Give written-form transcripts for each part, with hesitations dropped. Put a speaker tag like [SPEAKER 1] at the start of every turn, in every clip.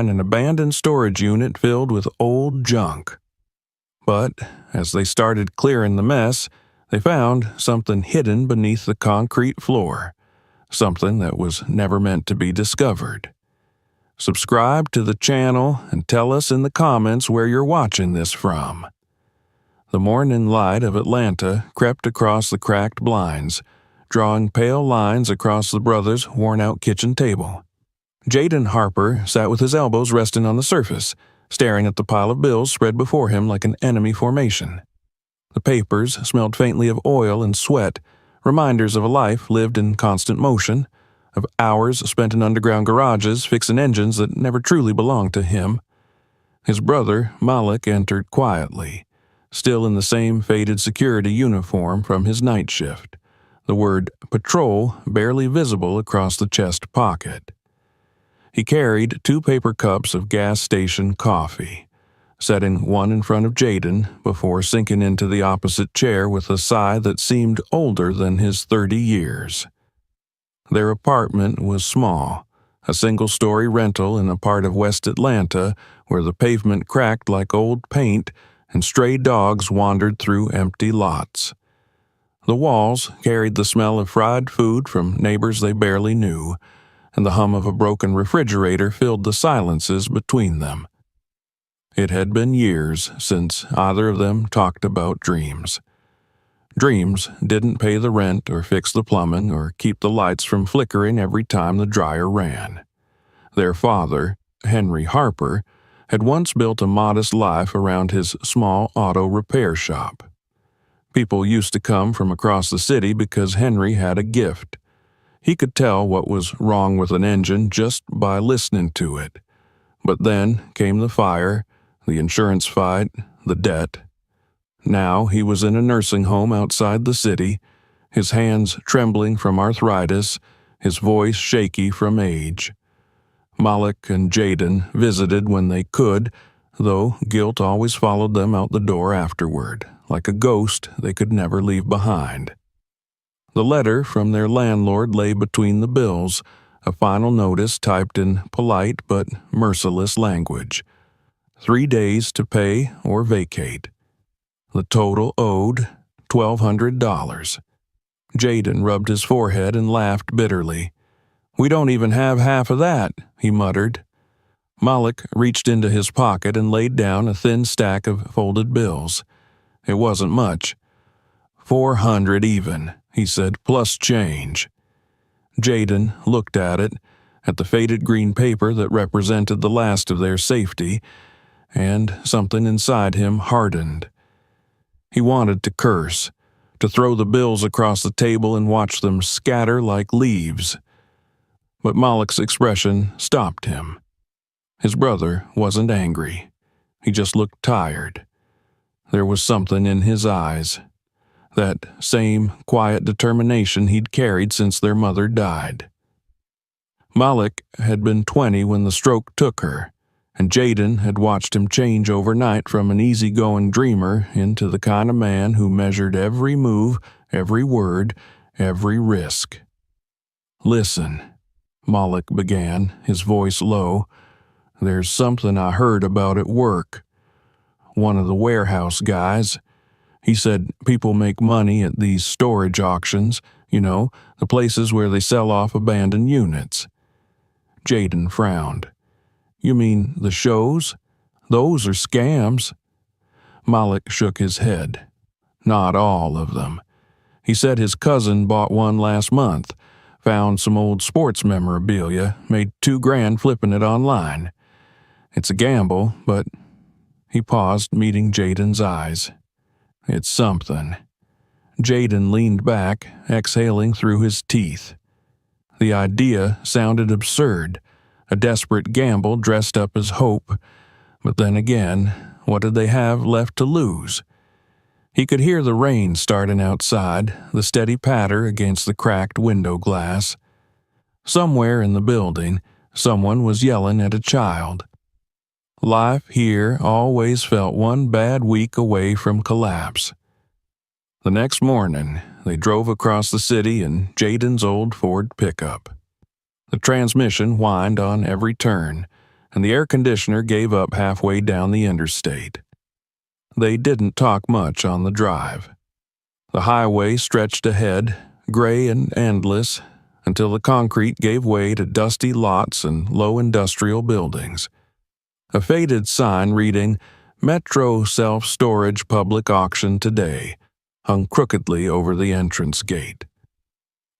[SPEAKER 1] an abandoned storage unit filled with old junk. But as they started clearing the mess, they found something hidden beneath the concrete floor, something that was never meant to be discovered. Subscribe to the channel and tell us in the comments where you're watching this from. The morning light of Atlanta crept across the cracked blinds, drawing pale lines across the brothers' worn-out kitchen table. Jaden Harper sat with his elbows resting on the surface, staring at the pile of bills spread before him like an enemy formation. The papers smelled faintly of oil and sweat, reminders of a life lived in constant motion, of hours spent in underground garages fixing engines that never truly belonged to him. His brother, Malik, entered quietly, still in the same faded security uniform from his night shift, the word patrol barely visible across the chest pocket. He carried 2 paper cups of gas station coffee, setting one in front of Jaden before sinking into the opposite chair with a sigh that seemed older than his 30 years. Their apartment was small, a single-story rental in a part of West Atlanta where the pavement cracked like old paint and stray dogs wandered through empty lots. The walls carried the smell of fried food from neighbors they barely knew, and the hum of a broken refrigerator filled the silences between them. It had been years since either of them talked about dreams. Dreams didn't pay the rent or fix the plumbing or keep the lights from flickering every time the dryer ran. Their father, Henry Harper, had once built a modest life around his small auto repair shop. People used to come from across the city because Henry had a gift. He could tell what was wrong with an engine just by listening to it. But then came the fire, the insurance fight, the debt. Now he was in a nursing home outside the city, his hands trembling from arthritis, his voice shaky from age. Malik and Jaden visited when they could, though guilt always followed them out the door afterward, like a ghost they could never leave behind. The letter from their landlord lay between the bills, a final notice typed in polite but merciless language. 3 days to pay or vacate. The total owed $1,200. Jaden rubbed his forehead and laughed bitterly. "We don't even have half of that," he muttered. Malik reached into his pocket and laid down a thin stack of folded bills. It wasn't much. $400 even, he said, plus change. Jaden looked at it, at the faded green paper that represented the last of their safety, and something inside him hardened. He wanted to curse, to throw the bills across the table and watch them scatter like leaves. But Malik's expression stopped him. His brother wasn't angry. He just looked tired. There was something in his eyes. That same quiet determination he'd carried since their mother died. Malik had been 20 when the stroke took her, and Jaden had watched him change overnight from an easygoing dreamer into the kind of man who measured every move, every word, every risk. "Listen," Malik began, his voice low. "There's something I heard about at work. One of the warehouse guys, he said people make money at these storage auctions, the places where they sell off abandoned units." Jaden frowned. "You mean the shows? Those are scams." Malik shook his head. "Not all of them. He said his cousin bought one last month, found some old sports memorabilia, made $2,000 flipping it online. It's a gamble, but..." He paused, meeting Jaden's eyes. "It's something." Jaden leaned back, exhaling through his teeth. The idea sounded absurd, a desperate gamble dressed up as hope, but then again, what did they have left to lose? He could hear the rain starting outside, the steady patter against the cracked window glass. Somewhere in the building, someone was yelling at a child. Life here always felt one bad week away from collapse. The next morning, they drove across the city in Jaden's old Ford pickup. The transmission whined on every turn, and the air conditioner gave up halfway down the interstate. They didn't talk much on the drive. The highway stretched ahead, gray and endless, until the concrete gave way to dusty lots and low industrial buildings. A faded sign reading, "Metro Self-Storage Public Auction Today," hung crookedly over the entrance gate.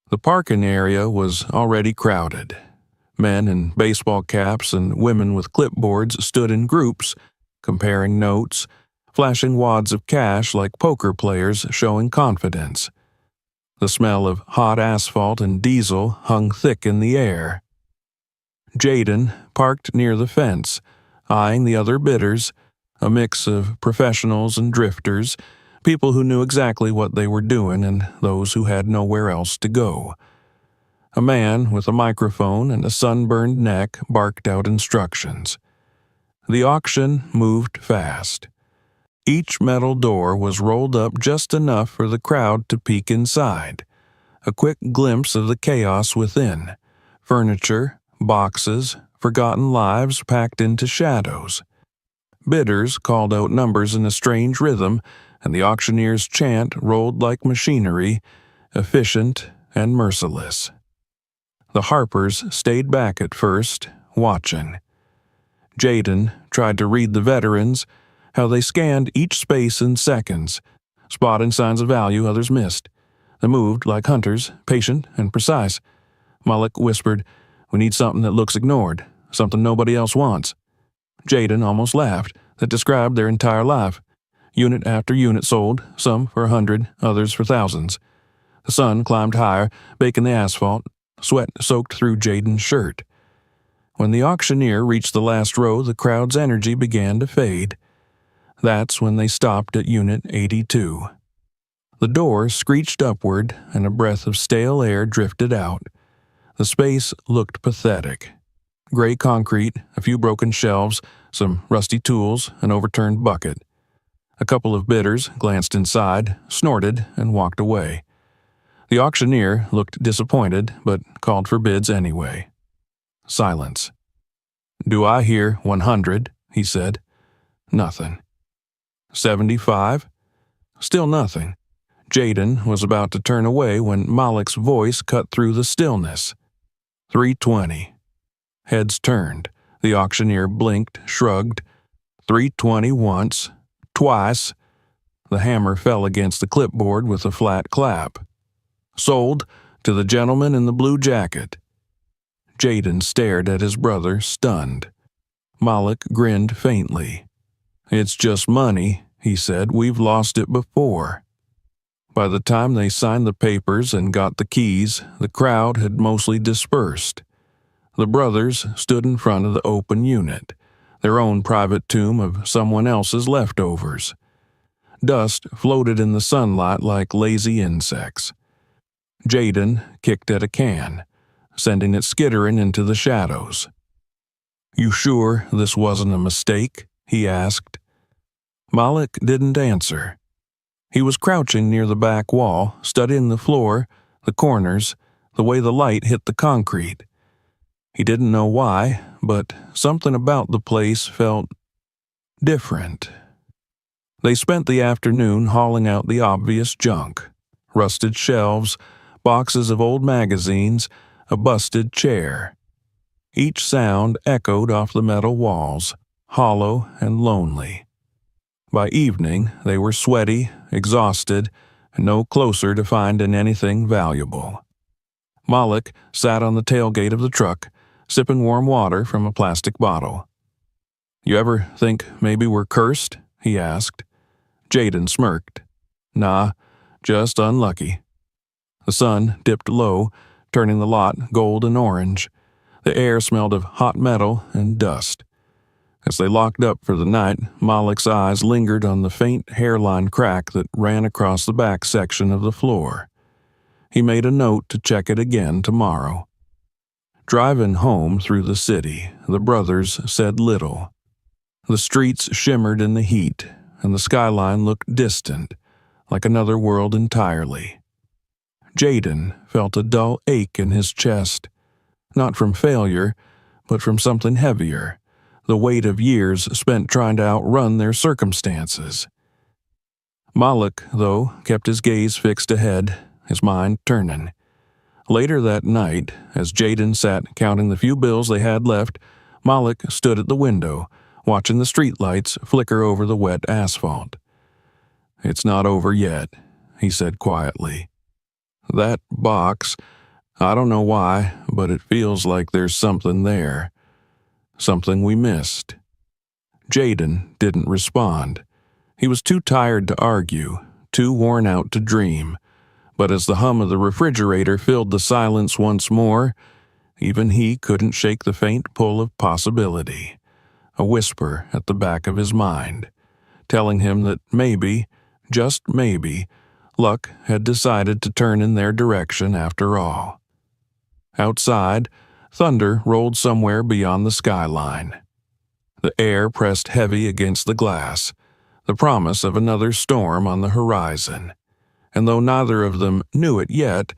[SPEAKER 1] The parking area was already crowded. Men in baseball caps and women with clipboards stood in groups, comparing notes, flashing wads of cash like poker players showing confidence. The smell of hot asphalt and diesel hung thick in the air. Jaden parked near the fence, eyeing the other bidders, a mix of professionals and drifters, people who knew exactly what they were doing and those who had nowhere else to go. A man with a microphone and a sunburned neck barked out instructions. The auction moved fast. Each metal door was rolled up just enough for the crowd to peek inside. A quick glimpse of the chaos within. Furniture, boxes, forgotten lives packed into shadows. Bidders called out numbers in a strange rhythm, and the auctioneer's chant rolled like machinery, efficient and merciless. The Harpers stayed back at first, watching. Jaden tried to read the veterans, how they scanned each space in seconds, spotting signs of value others missed. They moved like hunters, patient and precise. Mullock whispered, "We need something that looks ignored, something nobody else wants." Jaden almost laughed. That described their entire life. Unit after unit sold, some for 100, others for thousands. The sun climbed higher, baking the asphalt. Sweat soaked through Jaden's shirt. When the auctioneer reached the last row, the crowd's energy began to fade. That's when they stopped at Unit 82. The door screeched upward, and a breath of stale air drifted out. The space looked pathetic. Gray concrete, a few broken shelves, some rusty tools, an overturned bucket. A couple of bidders glanced inside, snorted, and walked away. The auctioneer looked disappointed, but called for bids anyway. Silence. "Do I hear 100?" he said. Nothing. 75? Still nothing. Jaden was about to turn away when Malek's voice cut through the stillness. 320. Heads turned. The auctioneer blinked, shrugged. 320 once, twice. The hammer fell against the clipboard with a flat clap. "Sold to the gentleman in the blue jacket." Jaden stared at his brother, stunned. Malek grinned faintly. "It's just money," he said. "We've lost it before." By the time they signed the papers and got the keys, the crowd had mostly dispersed. The brothers stood in front of the open unit, their own private tomb of someone else's leftovers. Dust floated in the sunlight like lazy insects. Jaden kicked at a can, sending it skittering into the shadows. "You sure this wasn't a mistake?" he asked. Malek didn't answer. He was crouching near the back wall, studying the floor, the corners, the way the light hit the concrete. He didn't know why, but something about the place felt different. They spent the afternoon hauling out the obvious junk: rusted shelves, boxes of old magazines, a busted chair. Each sound echoed off the metal walls, hollow and lonely. By evening, they were sweaty, exhausted, and no closer to finding anything valuable. Malek sat on the tailgate of the truck, sipping warm water from a plastic bottle. "You ever think maybe we're cursed?" he asked. Jaden smirked. "Nah, just unlucky." The sun dipped low, turning the lot gold and orange. The air smelled of hot metal and dust. As they locked up for the night, Malek's eyes lingered on the faint hairline crack that ran across the back section of the floor. He made a note to check it again tomorrow. Driving home through the city, the brothers said little. The streets shimmered in the heat, and the skyline looked distant, like another world entirely. Jaden felt a dull ache in his chest, not from failure, but from something heavier, the weight of years spent trying to outrun their circumstances. Malik, though, kept his gaze fixed ahead, his mind turning. Later that night, as Jaden sat counting the few bills they had left, Malik stood at the window, watching the streetlights flicker over the wet asphalt. "It's not over yet," he said quietly. "That box, I don't know why, but it feels like there's something there. Something we missed." Jaden didn't respond. He was too tired to argue, too worn out to dream. But as the hum of the refrigerator filled the silence once more, even he couldn't shake the faint pull of possibility, a whisper at the back of his mind, telling him that maybe, just maybe, luck had decided to turn in their direction after all. Outside, thunder rolled somewhere beyond the skyline. The air pressed heavy against the glass, the promise of another storm on the horizon. And though neither of them knew it yet,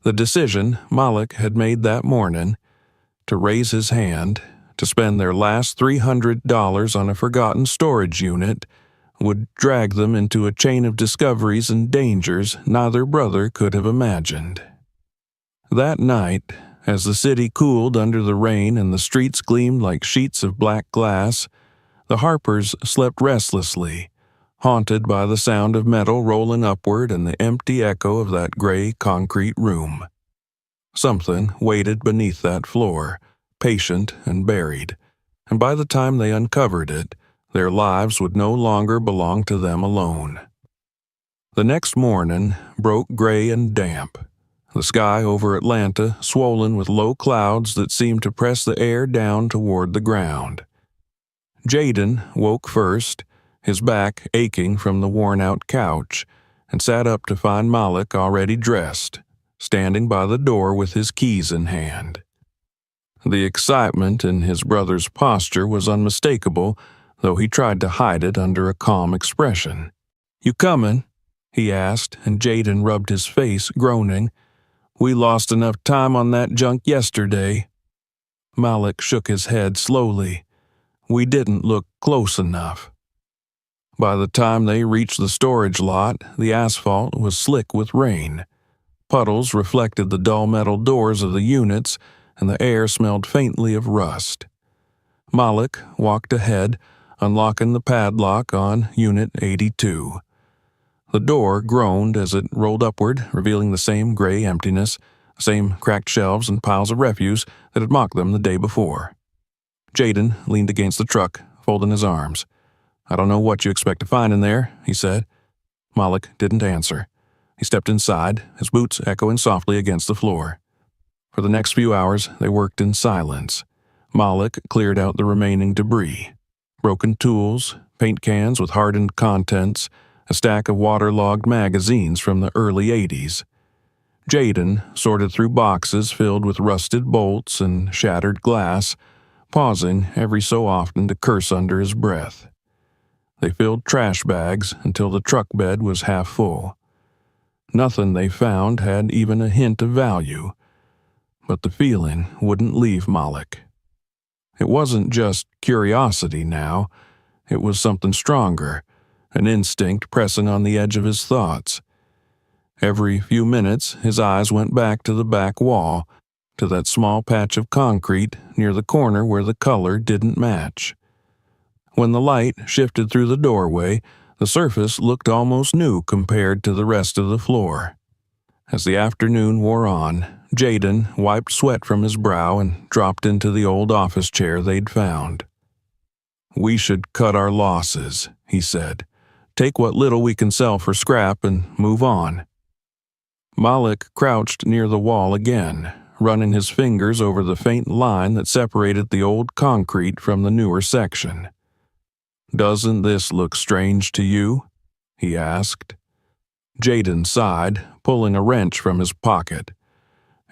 [SPEAKER 1] the decision Malik had made that morning to raise his hand, to spend their last $300 on a forgotten storage unit, would drag them into a chain of discoveries and dangers neither brother could have imagined. That night, as the city cooled under the rain and the streets gleamed like sheets of black glass, the Harpers slept restlessly, haunted by the sound of metal rolling upward and the empty echo of that gray concrete room. Something waited beneath that floor, patient and buried, and by the time they uncovered it, their lives would no longer belong to them alone. The next morning broke gray and damp, the sky over Atlanta swollen with low clouds that seemed to press the air down toward the ground. Jaden woke first, his back aching from the worn-out couch, and sat up to find Malik already dressed, standing by the door with his keys in hand. The excitement in his brother's posture was unmistakable, though he tried to hide it under a calm expression. "You comin'?" he asked, and Jaden rubbed his face, groaning. "We lost enough time on that junk yesterday." Malik shook his head slowly. "We didn't look close enough." By the time they reached the storage lot, the asphalt was slick with rain. Puddles reflected the dull metal doors of the units, and the air smelled faintly of rust. Malik walked ahead, unlocking the padlock on Unit 82. The door groaned as it rolled upward, revealing the same gray emptiness, the same cracked shelves and piles of refuse that had mocked them the day before. Jaden leaned against the truck, folding his arms. "I don't know what you expect to find in there," he said. Malik didn't answer. He stepped inside, his boots echoing softly against the floor. For the next few hours, they worked in silence. Malik cleared out the remaining debris. Broken tools, paint cans with hardened contents, a stack of waterlogged magazines from the early 80s. Jaden sorted through boxes filled with rusted bolts and shattered glass, pausing every so often to curse under his breath. They filled trash bags until the truck bed was half full. Nothing they found had even a hint of value, but the feeling wouldn't leave Malik. It wasn't just curiosity now, it was something stronger, an instinct pressing on the edge of his thoughts. Every few minutes, his eyes went back to the back wall, to that small patch of concrete near the corner where the color didn't match. When the light shifted through the doorway, the surface looked almost new compared to the rest of the floor. As the afternoon wore on, Jaden wiped sweat from his brow and dropped into the old office chair they'd found. "We should cut our losses," he said. "Take what little we can sell for scrap and move on." Malik crouched near the wall again, running his fingers over the faint line that separated the old concrete from the newer section. "Doesn't this look strange to you?" he asked. Jaden sighed, pulling a wrench from his pocket.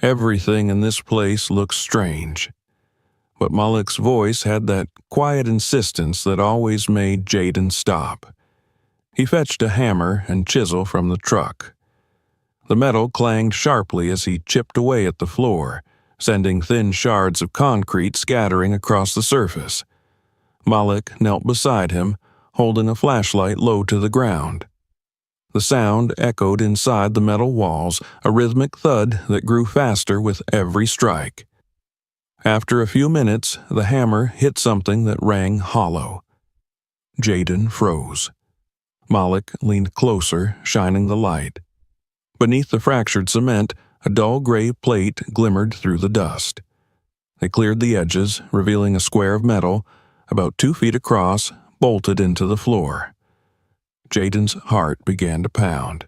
[SPEAKER 1] "Everything in this place looks strange." But Malik's voice had that quiet insistence that always made Jaden stop. He fetched a hammer and chisel from the truck. The metal clanged sharply as he chipped away at the floor, sending thin shards of concrete scattering across the surface. Malik knelt beside him, holding a flashlight low to the ground. The sound echoed inside the metal walls, a rhythmic thud that grew faster with every strike. After a few minutes, the hammer hit something that rang hollow. Jaden froze. Malik leaned closer, shining the light. Beneath the fractured cement, a dull gray plate glimmered through the dust. They cleared the edges, revealing a square of metal, about 2 feet across, bolted into the floor. Jaden's heart began to pound.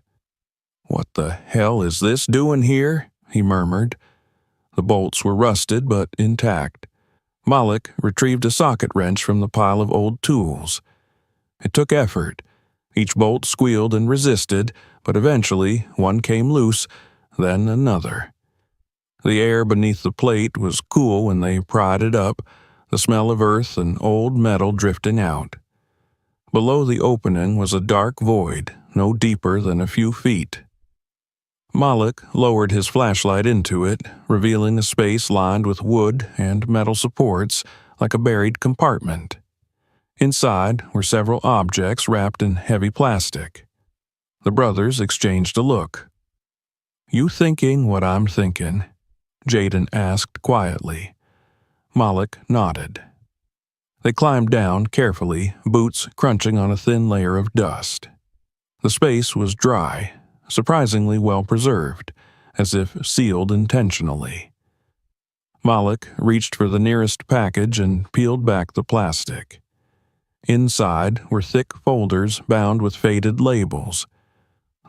[SPEAKER 1] "What the hell is this doing here?" he murmured. The bolts were rusted but intact. Malik retrieved a socket wrench from the pile of old tools. It took effort. Each bolt squealed and resisted, but eventually one came loose, then another. The air beneath the plate was cool when they pried it up, the smell of earth and old metal drifting out. Below the opening was a dark void, no deeper than a few feet. Malik lowered his flashlight into it, revealing a space lined with wood and metal supports like a buried compartment. Inside were several objects wrapped in heavy plastic. The brothers exchanged a look. "You thinking what I'm thinking?" Jaden asked quietly. Malik nodded. They climbed down carefully, boots crunching on a thin layer of dust. The space was dry, surprisingly well preserved, as if sealed intentionally. Malik reached for the nearest package and peeled back the plastic. Inside were thick folders bound with faded labels.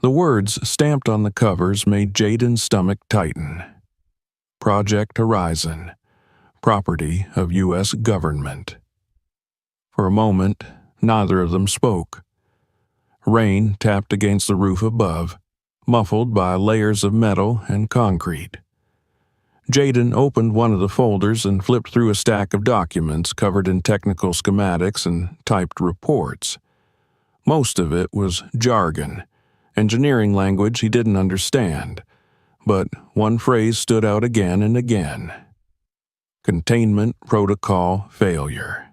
[SPEAKER 1] The words stamped on the covers made Jaden's stomach tighten. Project Horizon, property of U.S. government. For a moment, neither of them spoke. Rain tapped against the roof above, muffled by layers of metal and concrete. Jaden opened one of the folders and flipped through a stack of documents covered in technical schematics and typed reports. Most of it was jargon, engineering language he didn't understand, but one phrase stood out again and again. Containment protocol failure.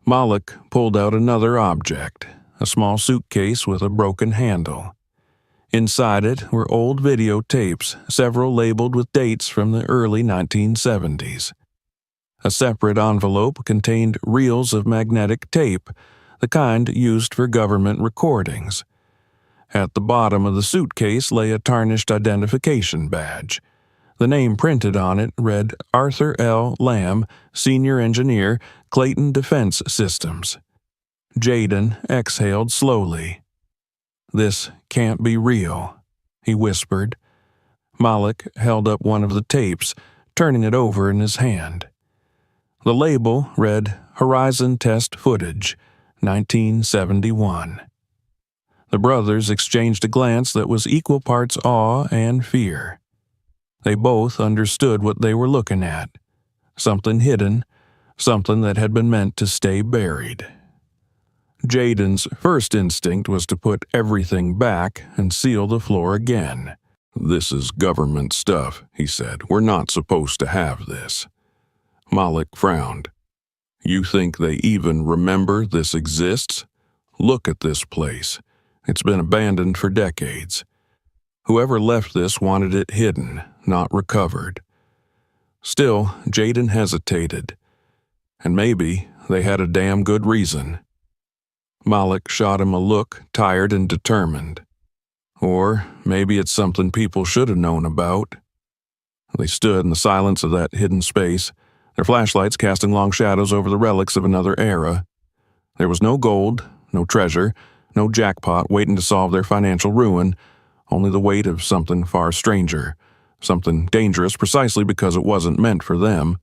[SPEAKER 1] Malik pulled out another object, a small suitcase with a broken handle. Inside it were old videotapes, several labeled with dates from the early 1970s. A separate envelope contained reels of magnetic tape, the kind used for government recordings. At the bottom of the suitcase lay a tarnished identification badge. The name printed on it read Arthur L. Lamb, Senior Engineer, Clayton Defense Systems. Jaden exhaled slowly. "This can't be real," he whispered. Malik held up one of the tapes, turning it over in his hand. The label read Horizon Test Footage, 1971. The brothers exchanged a glance that was equal parts awe and fear. They both understood what they were looking at. Something hidden, something that had been meant to stay buried. Jaden's first instinct was to put everything back and seal the floor again. "This is government stuff," he said. "We're not supposed to have this." Malik frowned. "You think they even remember this exists? Look at this place. It's been abandoned for decades. Whoever left this wanted it hidden, not recovered." Still, Jaden hesitated. And maybe they had a damn good reason. Malik shot him a look, tired and determined. Or maybe it's something people should have known about. They stood in the silence of that hidden space, their flashlights casting long shadows over the relics of another era. There was no gold, no treasure, no jackpot waiting to solve their financial ruin, only the weight of something far stranger, something dangerous precisely because it wasn't meant for them.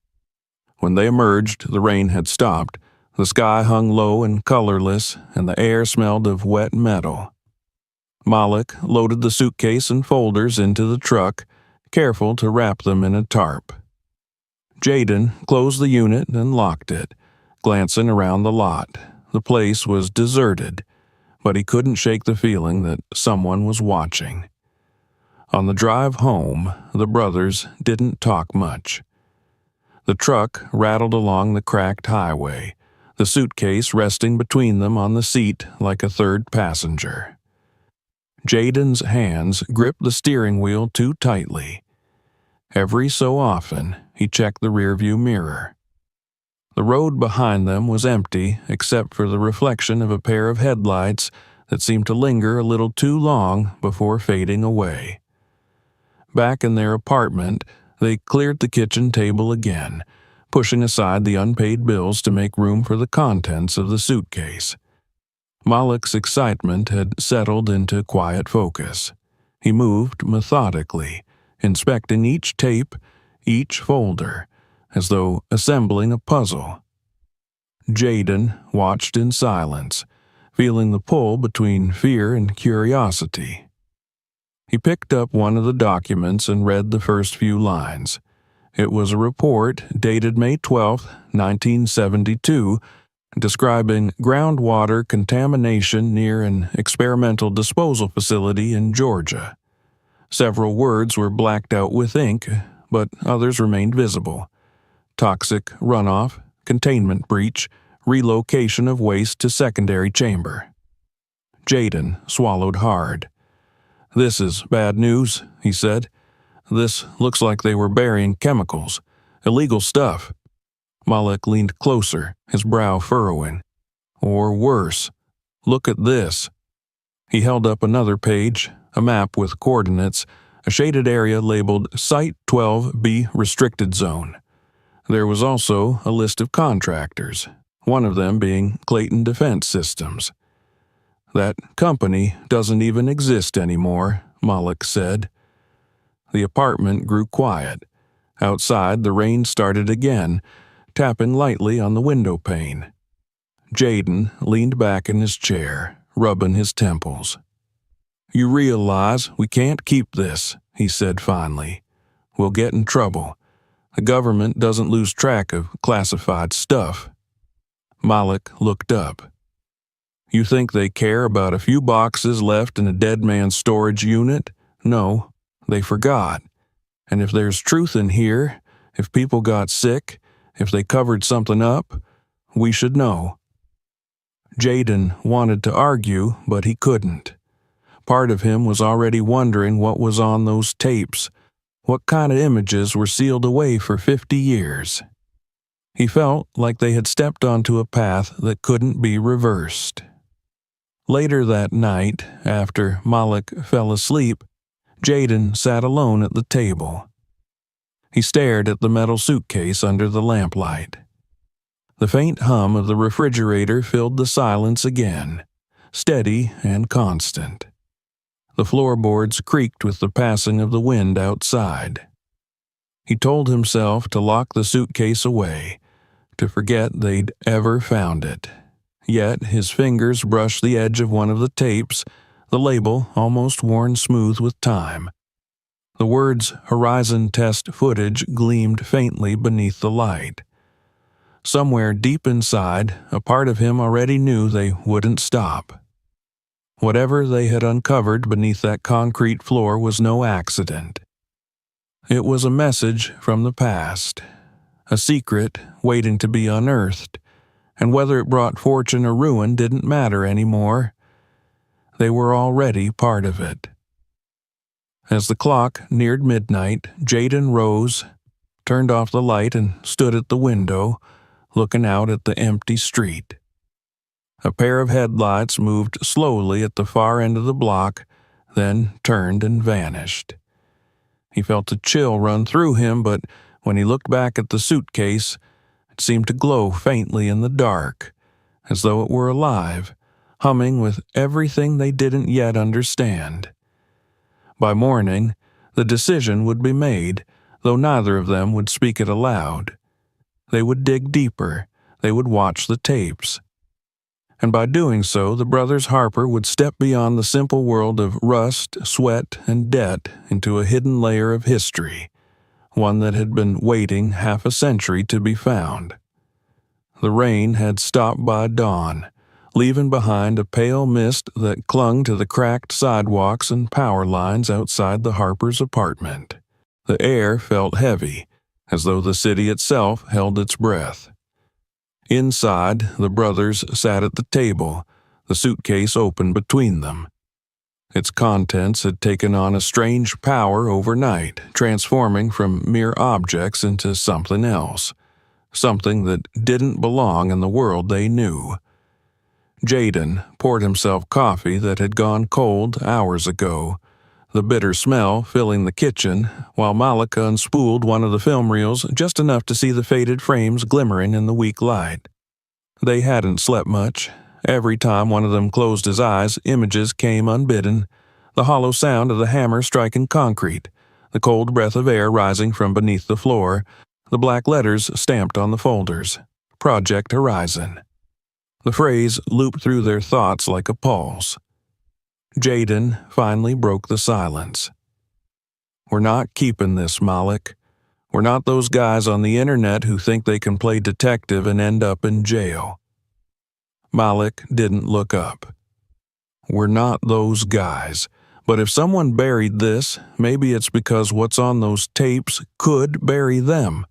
[SPEAKER 1] When they emerged, the rain had stopped. The sky hung low and colorless, and the air smelled of wet metal. Malik loaded the suitcase and folders into the truck, careful to wrap them in a tarp. Jaden closed the unit and locked it, glancing around the lot. The place was deserted, but he couldn't shake the feeling that someone was watching. On the drive home, the brothers didn't talk much. The truck rattled along the cracked highway, the suitcase resting between them on the seat like a third passenger. Jaden's hands gripped the steering wheel too tightly. Every so often, he checked the rearview mirror. The road behind them was empty except for the reflection of a pair of headlights that seemed to linger a little too long before fading away. Back in their apartment, they cleared the kitchen table again, pushing aside the unpaid bills to make room for the contents of the suitcase. Malek's excitement had settled into quiet focus. He moved methodically, inspecting each tape, each folder, as though assembling a puzzle. Jaden watched in silence, feeling the pull between fear and curiosity. He picked up one of the documents and read the first few lines. It was a report dated May 12, 1972, describing groundwater contamination near an experimental disposal facility in Georgia. Several words were blacked out with ink, but others remained visible. Toxic runoff, containment breach, relocation of waste to secondary chamber. Jaden swallowed hard. "This is bad news," he said. "This looks like they were burying chemicals, illegal stuff." Malek leaned closer, his brow furrowing. "Or worse, look at this." He held up another page, a map with coordinates, a shaded area labeled Site 12B Restricted Zone. There was also a list of contractors, one of them being Clayton Defense Systems. "That company doesn't even exist anymore," Malek said. The apartment grew quiet. Outside, the rain started again, tapping lightly on the window pane. Jaden leaned back in his chair, rubbing his temples. "You realize we can't keep this," he said finally. "We'll get in trouble. The government doesn't lose track of classified stuff." Malek looked up. "You think they care about a few boxes left in a dead man's storage unit? No, they forgot. And if there's truth in here, if people got sick, if they covered something up, we should know." Jaden wanted to argue, but he couldn't. Part of him was already wondering what was on those tapes, what kind of images were sealed away for 50 years. He felt like they had stepped onto a path that couldn't be reversed. Later that night, after Malek fell asleep, Jaden sat alone at the table. He stared at the metal suitcase under the lamplight. The faint hum of the refrigerator filled the silence again, steady and constant. The floorboards creaked with the passing of the wind outside. He told himself to lock the suitcase away, to forget they'd ever found it. Yet his fingers brushed the edge of one of the tapes, the label almost worn smooth with time. The words Horizon Test Footage gleamed faintly beneath the light. Somewhere deep inside, a part of him already knew they wouldn't stop. Whatever they had uncovered beneath that concrete floor was no accident. It was a message from the past, a secret waiting to be unearthed, and whether it brought fortune or ruin didn't matter anymore. They were already part of it. As the clock neared midnight, Jaden rose, turned off the light, and stood at the window, looking out at the empty street. A pair of headlights moved slowly at the far end of the block, then turned and vanished. He felt a chill run through him, but when he looked back at the suitcase, it seemed to glow faintly in the dark, as though it were alive, humming with everything they didn't yet understand. By morning, the decision would be made, though neither of them would speak it aloud. They would dig deeper, they would watch the tapes. And by doing so, the brothers Harper would step beyond the simple world of rust, sweat, and debt into a hidden layer of history, one that had been waiting half a century to be found. The rain had stopped by dawn, leaving behind a pale mist that clung to the cracked sidewalks and power lines outside the Harpers' apartment. The air felt heavy, as though the city itself held its breath. Inside, the brothers sat at the table, the suitcase open between them. Its contents had taken on a strange power overnight, transforming from mere objects into something else, something that didn't belong in the world they knew. Jaden poured himself coffee that had gone cold hours ago, the bitter smell filling the kitchen, while Malika unspooled one of the film reels just enough to see the faded frames glimmering in the weak light. They hadn't slept much. Every time one of them closed his eyes, images came unbidden, the hollow sound of the hammer striking concrete, the cold breath of air rising from beneath the floor, the black letters stamped on the folders, Project Horizon. The phrase looped through their thoughts like a pulse. Jaden finally broke the silence. "We're not keeping this, Malik. We're not those guys on the internet who think they can play detective and end up in jail." Malik didn't look up. "We're not those guys. But if someone buried this, maybe it's because what's on those tapes could bury them."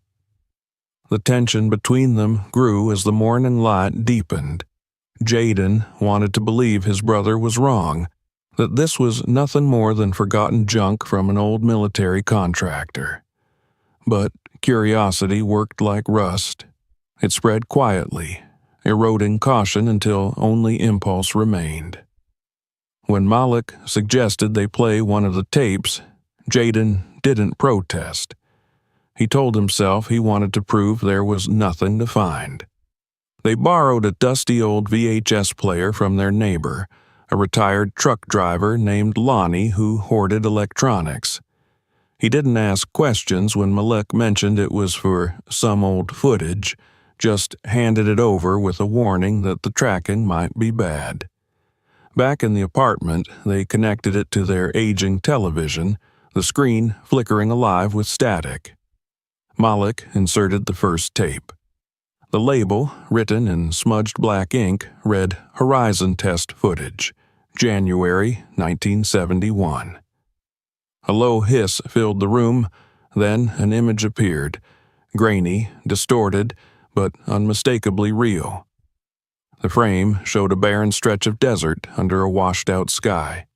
[SPEAKER 1] The tension between them grew as the morning light deepened. Jaden wanted to believe his brother was wrong, that this was nothing more than forgotten junk from an old military contractor. But curiosity worked like rust. It spread quietly, eroding caution until only impulse remained. When Malik suggested they play one of the tapes, Jaden didn't protest. He told himself he wanted to prove there was nothing to find. They borrowed a dusty old VHS player from their neighbor, a retired truck driver named Lonnie who hoarded electronics. He didn't ask questions when Malik mentioned it was for some old footage, just handed it over with a warning that the tracking might be bad. Back in the apartment, they connected it to their aging television, the screen flickering alive with static. Malik inserted the first tape. The label, written in smudged black ink, read Horizon Test Footage, January 1971. A low hiss filled the room, then an image appeared, grainy, distorted, but unmistakably real. The frame showed a barren stretch of desert under a washed-out sky.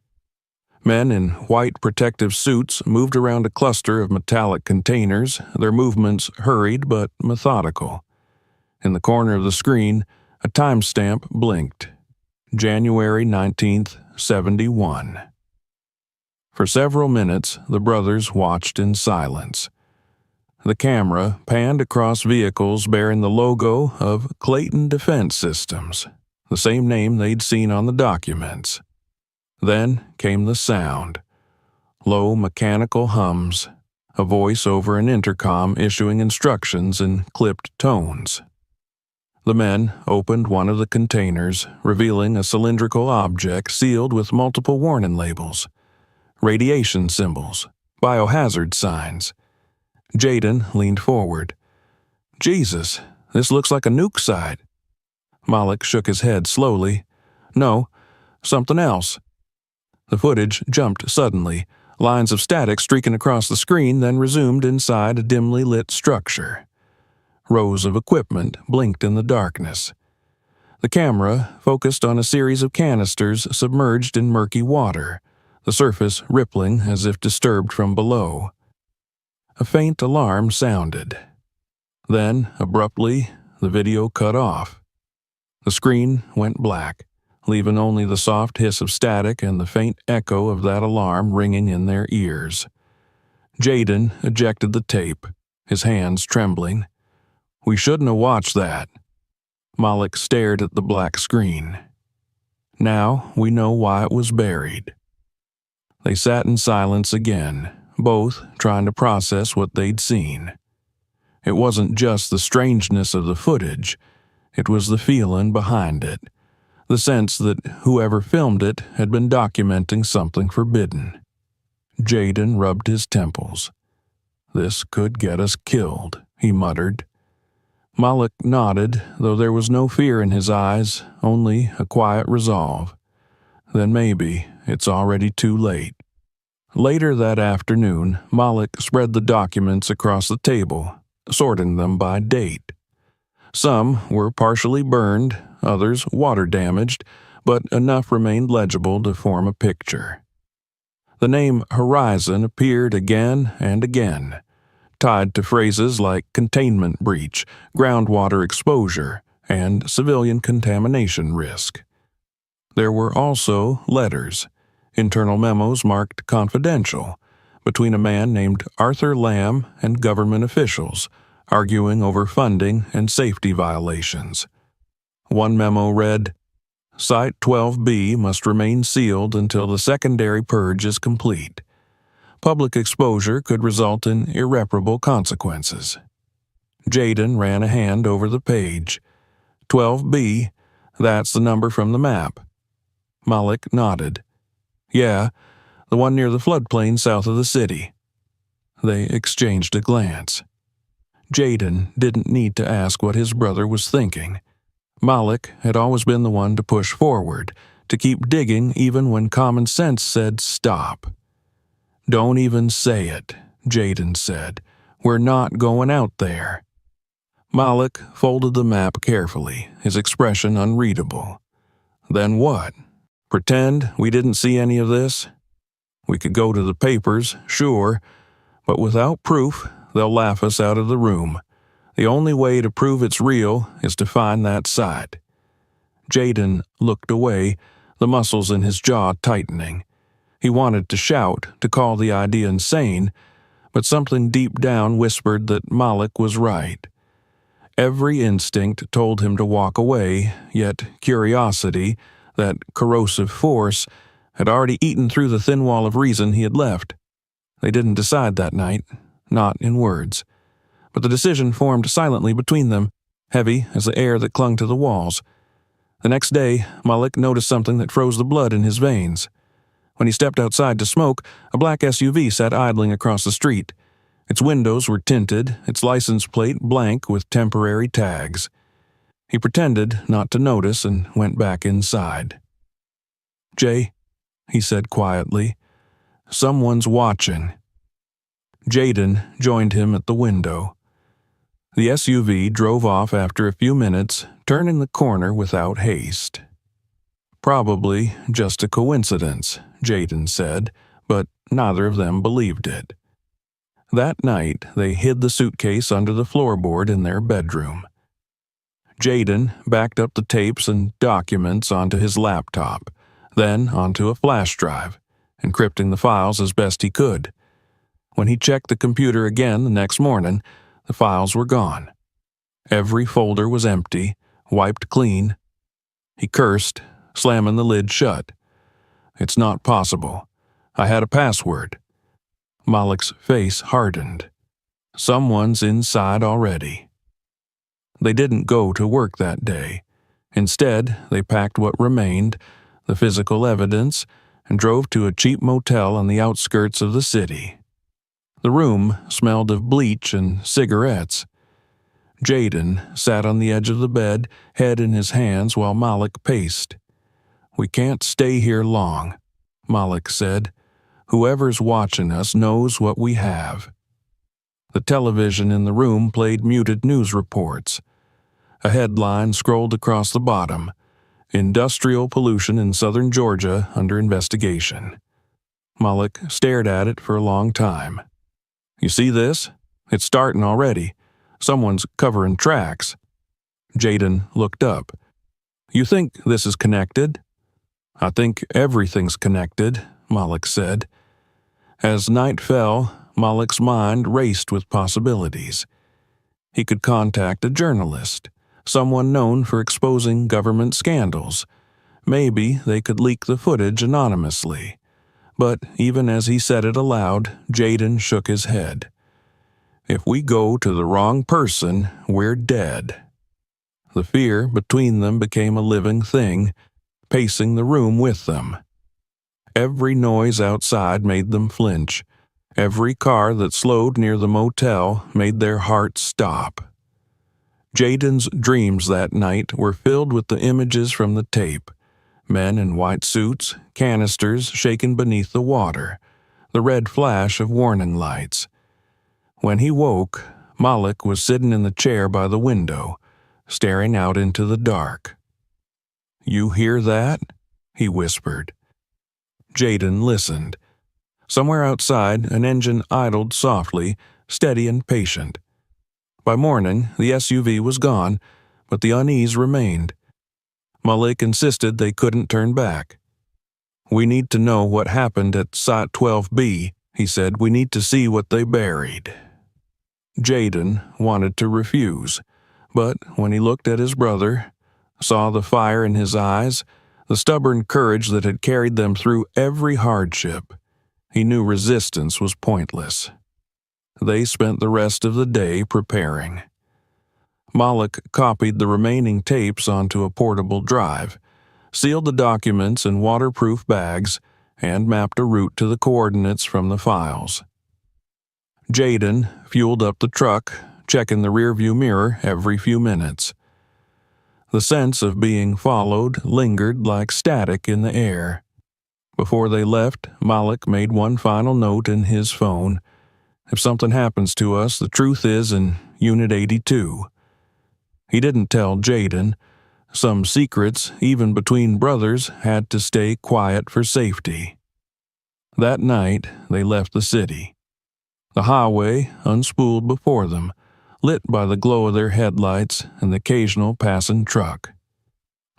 [SPEAKER 1] Men in white protective suits moved around a cluster of metallic containers, their movements hurried but methodical. In the corner of the screen, a timestamp blinked. January 19th, 71. For several minutes, the brothers watched in silence. The camera panned across vehicles bearing the logo of Clayton Defense Systems, the same name they'd seen on the documents. Then came the sound. Low mechanical hums, a voice over an intercom issuing instructions in clipped tones. The men opened one of the containers, revealing a cylindrical object sealed with multiple warning labels, radiation symbols, biohazard signs. Jaden leaned forward. "Jesus, this looks like a nuke site." Malik shook his head slowly. "No, something else." The footage jumped suddenly, lines of static streaking across the screen, then resumed inside a dimly lit structure. Rows of equipment blinked in the darkness. The camera focused on a series of canisters submerged in murky water, the surface rippling as if disturbed from below. A faint alarm sounded. Then, abruptly, the video cut off. The screen went black, leaving only the soft hiss of static and the faint echo of that alarm ringing in their ears. Jaden ejected the tape, his hands trembling. "We shouldn't have watched that." Malik stared at the black screen. "Now we know why it was buried." They sat in silence again, both trying to process what they'd seen. It wasn't just the strangeness of the footage, it was the feeling behind it, the sense that whoever filmed it had been documenting something forbidden. Jaden rubbed his temples. "This could get us killed," he muttered. Malik nodded, though there was no fear in his eyes, only a quiet resolve. Then maybe it's already too late. Later that afternoon, Malik spread the documents across the table, sorting them by date. Some were partially burned, others water damaged, but enough remained legible to form a picture. The name Horizon appeared again and again, tied to phrases like containment breach, groundwater exposure, and civilian contamination risk. There were also letters, internal memos marked confidential, between a man named Arthur Lamb and government officials, arguing over funding and safety violations. One memo read, Site 12B must remain sealed until the secondary purge is complete. Public exposure could result in irreparable consequences. Jaden ran a hand over the page. 12B, that's the number from the map. Malik nodded. Yeah, the one near the floodplain south of the city. They exchanged a glance. Jaden didn't need to ask what his brother was thinking. Malik had always been the one to push forward, to keep digging even when common sense said stop. Don't even say it, Jaden said. We're not going out there. Malik folded the map carefully, his expression unreadable. Then what? Pretend we didn't see any of this? We could go to the papers, sure, but without proof, they'll laugh us out of the room. The only way to prove it's real is to find that site. Jaden looked away, the muscles in his jaw tightening. He wanted to shout, to call the idea insane, but something deep down whispered that Malik was right. Every instinct told him to walk away, yet curiosity, that corrosive force, had already eaten through the thin wall of reason he had left. They didn't decide that night, not in words. But the decision formed silently between them, heavy as the air that clung to the walls. The next day, Malik noticed something that froze the blood in his veins. When he stepped outside to smoke, a black SUV sat idling across the street. Its windows were tinted, its license plate blank with temporary tags. He pretended not to notice and went back inside. Jay, he said quietly, someone's watching. Jaden joined him at the window. The SUV drove off after a few minutes, turning the corner without haste. Probably just a coincidence, Jaden said, but neither of them believed it. That night, they hid the suitcase under the floorboard in their bedroom. Jaden backed up the tapes and documents onto his laptop, then onto a flash drive, encrypting the files as best he could. When he checked the computer again the next morning, the files were gone. Every folder was empty, wiped clean. He cursed, slamming the lid shut. It's not possible. I had a password. Malik's face hardened. Someone's inside already. They didn't go to work that day. Instead, they packed what remained, the physical evidence, and drove to a cheap motel on the outskirts of the city. The room smelled of bleach and cigarettes. Jaden sat on the edge of the bed, head in his hands, while Malik paced. We can't stay here long, Malik said. Whoever's watching us knows what we have. The television in the room played muted news reports. A headline scrolled across the bottom. Industrial pollution in southern Georgia under investigation. Malik stared at it for a long time. You see this? It's starting already. Someone's covering tracks. Jaden looked up. You think this is connected? I think everything's connected, Malik said. As night fell, Malik's mind raced with possibilities. He could contact a journalist, someone known for exposing government scandals. Maybe they could leak the footage anonymously. But even as he said it aloud, Jaden shook his head. If we go to the wrong person, we're dead. The fear between them became a living thing, pacing the room with them. Every noise outside made them flinch. Every car that slowed near the motel made their hearts stop. Jaden's dreams that night were filled with the images from the tape. Men in white suits, canisters shaken beneath the water, the red flash of warning lights. When he woke, Malik was sitting in the chair by the window, staring out into the dark. "You hear that?" he whispered. Jaden listened. Somewhere outside, an engine idled softly, steady and patient. By morning, the SUV was gone, but the unease remained. Malik insisted they couldn't turn back. "We need to know what happened at Site 12B, he said. "We need to see what they buried." Jaden wanted to refuse, but when he looked at his brother, saw the fire in his eyes, the stubborn courage that had carried them through every hardship, he knew resistance was pointless. They spent the rest of the day preparing. Malik copied the remaining tapes onto a portable drive, sealed the documents in waterproof bags, and mapped a route to the coordinates from the files. Jaden fueled up the truck, checking the rearview mirror every few minutes. The sense of being followed lingered like static in the air. Before they left, Malik made one final note in his phone. "If something happens to us, the truth is in Unit 82. He didn't tell Jaden. Some secrets, even between brothers, had to stay quiet for safety. That night, they left the city. The highway unspooled before them, lit by the glow of their headlights and the occasional passing truck.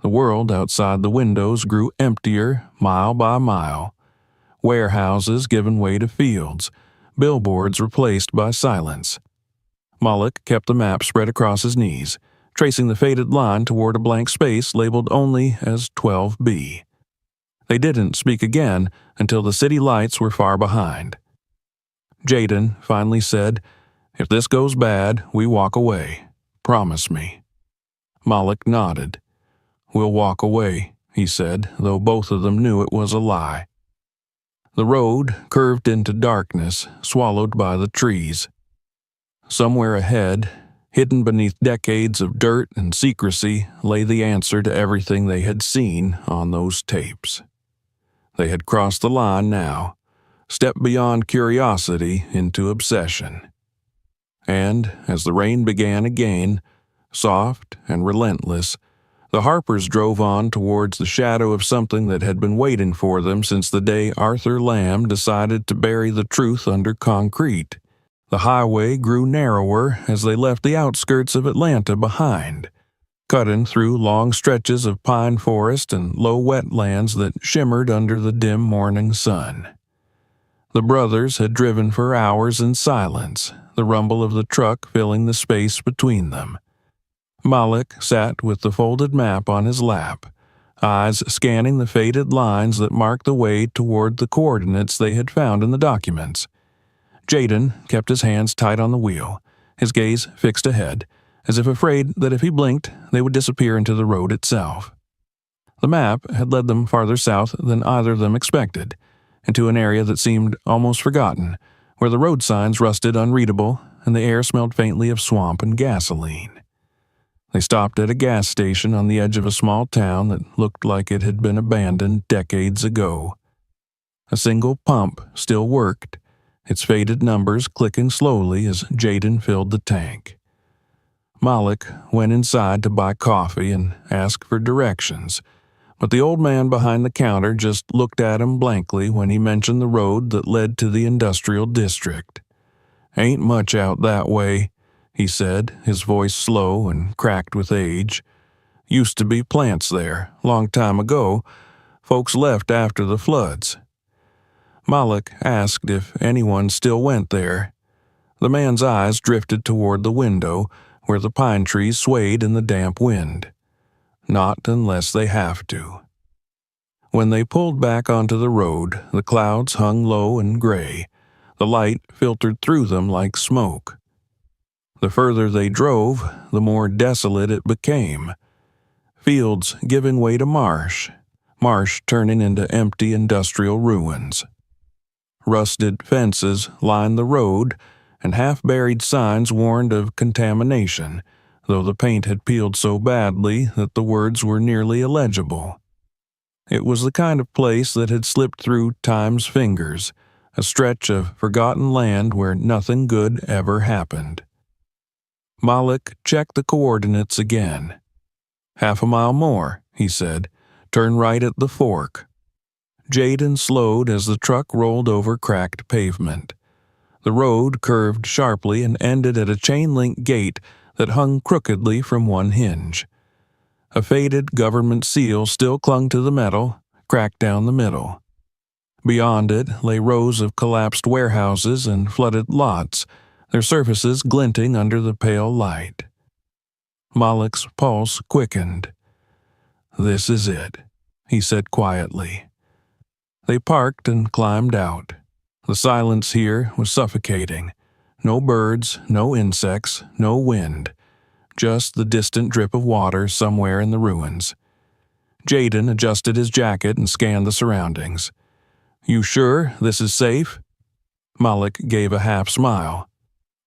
[SPEAKER 1] The world outside the windows grew emptier mile by mile. Warehouses given way to fields, billboards replaced by silence. Malik kept the map spread across his knees, tracing the faded line toward a blank space labeled only as 12B. They didn't speak again until the city lights were far behind. Jaden finally said, "If this goes bad, we walk away. Promise me." Malik nodded. "We'll walk away," he said, though both of them knew it was a lie. The road curved into darkness, swallowed by the trees. Somewhere ahead, hidden beneath decades of dirt and secrecy, lay the answer to everything they had seen on those tapes. They had crossed the line now, stepped beyond curiosity into obsession. And as the rain began again, soft and relentless, the Harpers drove on towards the shadow of something that had been waiting for them since the day Arthur Lamb decided to bury the truth under concrete. The highway grew narrower as they left the outskirts of Atlanta behind, cutting through long stretches of pine forest and low wetlands that shimmered under the dim morning sun. The brothers had driven for hours in silence, the rumble of the truck filling the space between them. Malik sat with the folded map on his lap, eyes scanning the faded lines that marked the way toward the coordinates they had found in the documents. Jaden kept his hands tight on the wheel, his gaze fixed ahead, as if afraid that if he blinked, they would disappear into the road itself. The map had led them farther south than either of them expected, into an area that seemed almost forgotten, where the road signs rusted unreadable and the air smelled faintly of swamp and gasoline. They stopped at a gas station on the edge of a small town that looked like it had been abandoned decades ago. A single pump still worked, its faded numbers clicking slowly as Jaden filled the tank. Malik went inside to buy coffee and ask for directions, but the old man behind the counter just looked at him blankly when he mentioned the road that led to the industrial district. "Ain't much out that way," he said, his voice slow and cracked with age. "Used to be plants there, long time ago. Folks left after the floods." Malik asked if anyone still went there. The man's eyes drifted toward the window, where the pine trees swayed in the damp wind. Not unless they have to. When they pulled back onto the road, the clouds hung low and gray. The light filtered through them like smoke. The further they drove, the more desolate it became. Fields giving way to marsh, marsh turning into empty industrial ruins. Rusted fences lined the road, and half-buried signs warned of contamination, though the paint had peeled so badly that the words were nearly illegible. It was the kind of place that had slipped through time's fingers, a stretch of forgotten land where nothing good ever happened. Malik checked the coordinates again. "Half a mile more," he said. "Turn right at the fork." Jaden slowed as the truck rolled over cracked pavement. The road curved sharply and ended at a chain-link gate that hung crookedly from one hinge. A faded government seal still clung to the metal, cracked down the middle. Beyond it lay rows of collapsed warehouses and flooded lots, their surfaces glinting under the pale light. Malik's pulse quickened. "This is it," he said quietly. They parked and climbed out. The silence here was suffocating. No birds, no insects, no wind. Just the distant drip of water somewhere in the ruins. Jaden adjusted his jacket and scanned the surroundings. "You sure this is safe?" Malik gave a half smile.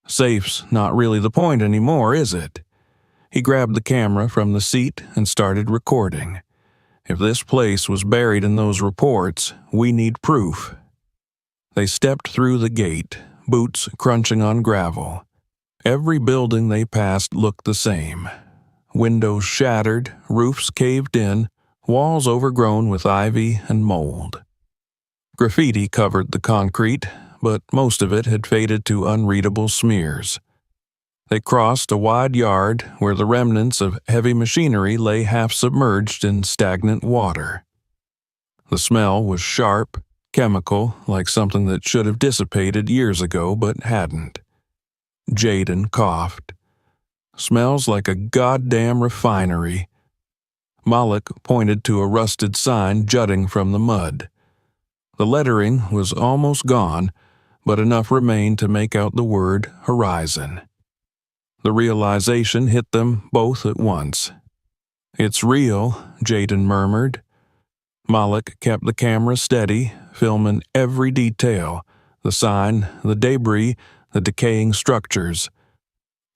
[SPEAKER 1] "Safe's not really the point anymore, is it?" He grabbed the camera from the seat and started recording. "If this place was buried in those reports, we need proof." They stepped through the gate, boots crunching on gravel. Every building they passed looked the same. Windows shattered, roofs caved in, walls overgrown with ivy and mold. Graffiti covered the concrete, but most of it had faded to unreadable smears. They crossed a wide yard where the remnants of heavy machinery lay half submerged in stagnant water. The smell was sharp, chemical, like something that should have dissipated years ago but hadn't. Jaden coughed. "Smells like a goddamn refinery." Malik pointed to a rusted sign jutting from the mud. The lettering was almost gone, but enough remained to make out the word Horizon. The realization hit them both at once. "It's real," Jaden murmured. Malik kept the camera steady, filming every detail, the sign, the debris, the decaying structures.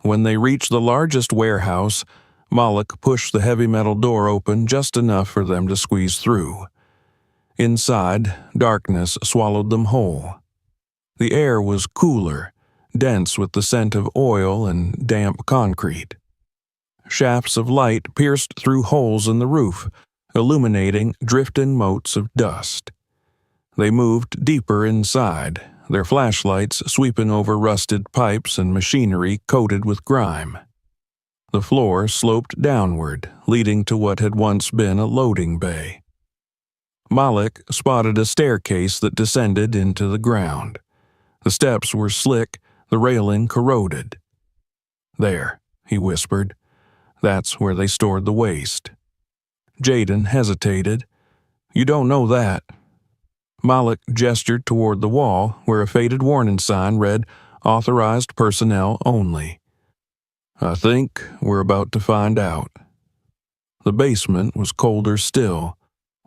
[SPEAKER 1] When they reached the largest warehouse, Malik pushed the heavy metal door open just enough for them to squeeze through. Inside, darkness swallowed them whole. The air was cooler, dense with the scent of oil and damp concrete. Shafts of light pierced through holes in the roof, illuminating drifting motes of dust. They moved deeper inside, their flashlights sweeping over rusted pipes and machinery coated with grime. The floor sloped downward, leading to what had once been a loading bay. Malik spotted a staircase that descended into the ground. The steps were slick, the railing corroded. "There," he whispered. "That's where they stored the waste." Jaden hesitated. "You don't know that." Malik gestured toward the wall where a faded warning sign read, "Authorized personnel only." "I think we're about to find out." The basement was colder still.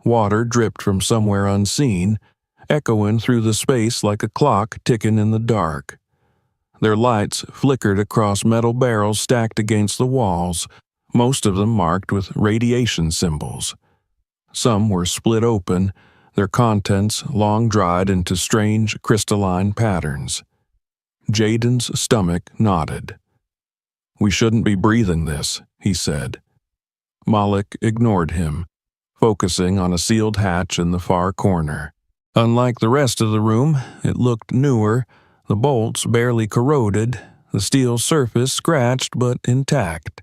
[SPEAKER 1] Water dripped from somewhere unseen, echoing through the space like a clock ticking in the dark. Their lights flickered across metal barrels stacked against the walls, most of them marked with radiation symbols. Some were split open, their contents long dried into strange crystalline patterns. Jaden's stomach nodded. "We shouldn't be breathing this," he said. Malik ignored him, focusing on a sealed hatch in the far corner. Unlike the rest of the room, it looked newer, the bolts barely corroded, the steel surface scratched but intact.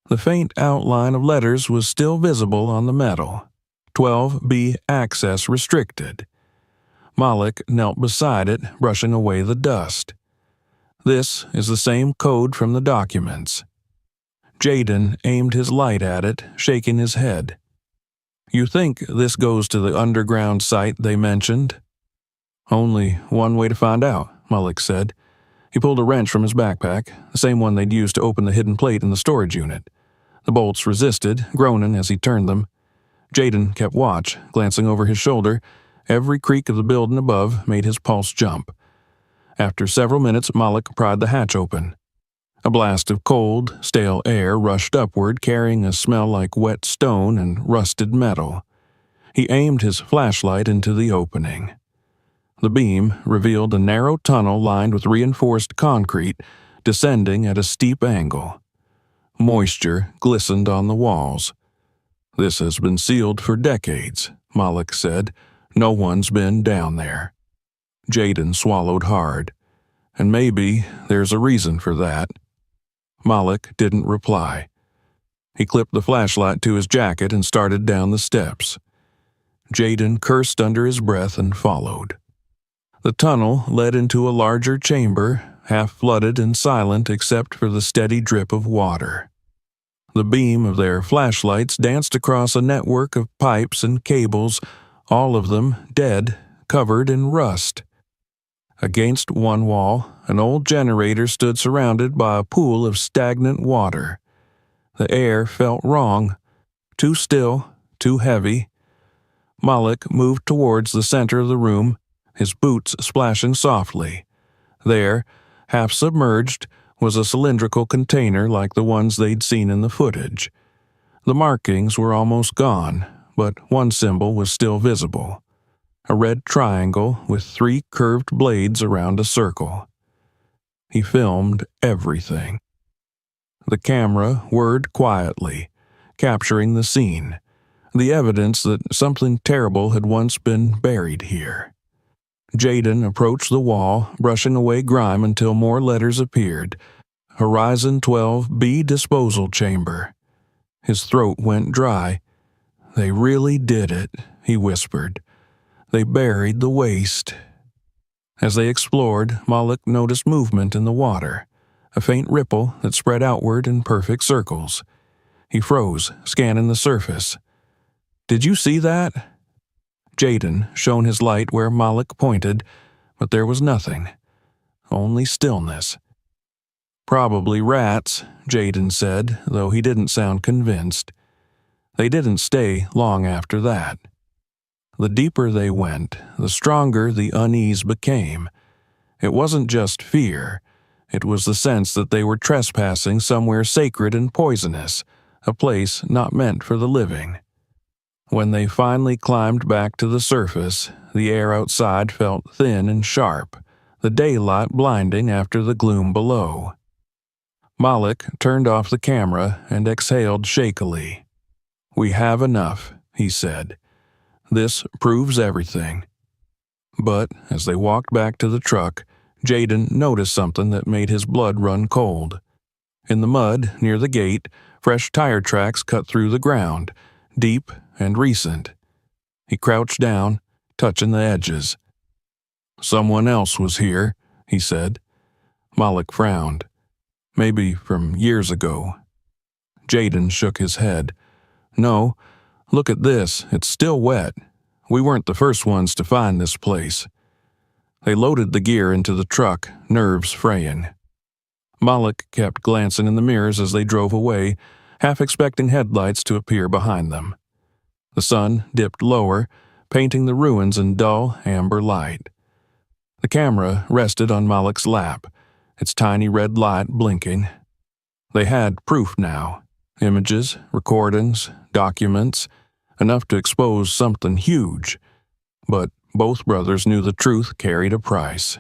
[SPEAKER 1] The faint outline of letters was still visible on the metal. 12B access restricted. Malik knelt beside it, brushing away the dust. "This is the same code from the documents." Jaden aimed his light at it, shaking his head. "You think this goes to the underground site they mentioned?" "Only one way to find out," Malik said. He pulled a wrench from his backpack, the same one they'd used to open the hidden plate in the storage unit. The bolts resisted, groaning as he turned them. Jaden kept watch, glancing over his shoulder. Every creak of the building above made his pulse jump. After several minutes, Malik pried the hatch open. A blast of cold, stale air rushed upward, carrying a smell like wet stone and rusted metal. He aimed his flashlight into the opening. The beam revealed a narrow tunnel lined with reinforced concrete, descending at a steep angle. Moisture glistened on the walls. "This has been sealed for decades," Malik said. "No one's been down there." Jaden swallowed hard. "And maybe there's a reason for that." Malik didn't reply. He clipped the flashlight to his jacket and started down the steps. Jaden cursed under his breath and followed. The tunnel led into a larger chamber, half flooded and silent except for the steady drip of water. The beam of their flashlights danced across a network of pipes and cables, all of them dead, covered in rust. Against one wall, an old generator stood surrounded by a pool of stagnant water. The air felt wrong, too still, too heavy. Malik moved towards the center of the room, his boots splashing softly. There, half submerged, was a cylindrical container like the ones they'd seen in the footage. The markings were almost gone, but one symbol was still visible. A red triangle with 3 curved blades around a circle. He filmed everything. The camera whirred quietly, capturing the scene, the evidence that something terrible had once been buried here. Jaden approached the wall, brushing away grime until more letters appeared. Horizon 12B Disposal Chamber. His throat went dry. "They really did it," he whispered. "They buried the waste." As they explored, Malik noticed movement in the water, a faint ripple that spread outward in perfect circles. He froze, scanning the surface. "Did you see that?" Jaden shone his light where Malik pointed, but there was nothing. Only stillness. "Probably rats," Jaden said, though he didn't sound convinced. They didn't stay long after that. The deeper they went, the stronger the unease became. It wasn't just fear. It was the sense that they were trespassing somewhere sacred and poisonous, a place not meant for the living. When they finally climbed back to the surface, the air outside felt thin and sharp, the daylight blinding after the gloom below. Malik turned off the camera and exhaled shakily. "We have enough," he said. "This proves everything." But as they walked back to the truck, Jaden noticed something that made his blood run cold. In the mud near the gate, fresh tire tracks cut through the ground, deep and recent. He crouched down, touching the edges. "Someone else was here," he said. Malik frowned. "Maybe from years ago." Jaden shook his head. "No, look at this, it's still wet. We weren't the first ones to find this place." They loaded the gear into the truck, nerves fraying. Malik kept glancing in the mirrors as they drove away, half expecting headlights to appear behind them. The sun dipped lower, painting the ruins in dull amber light. The camera rested on Malik's lap, its tiny red light blinking. They had proof now. Images, recordings, documents, enough to expose something huge. But both brothers knew the truth carried a price.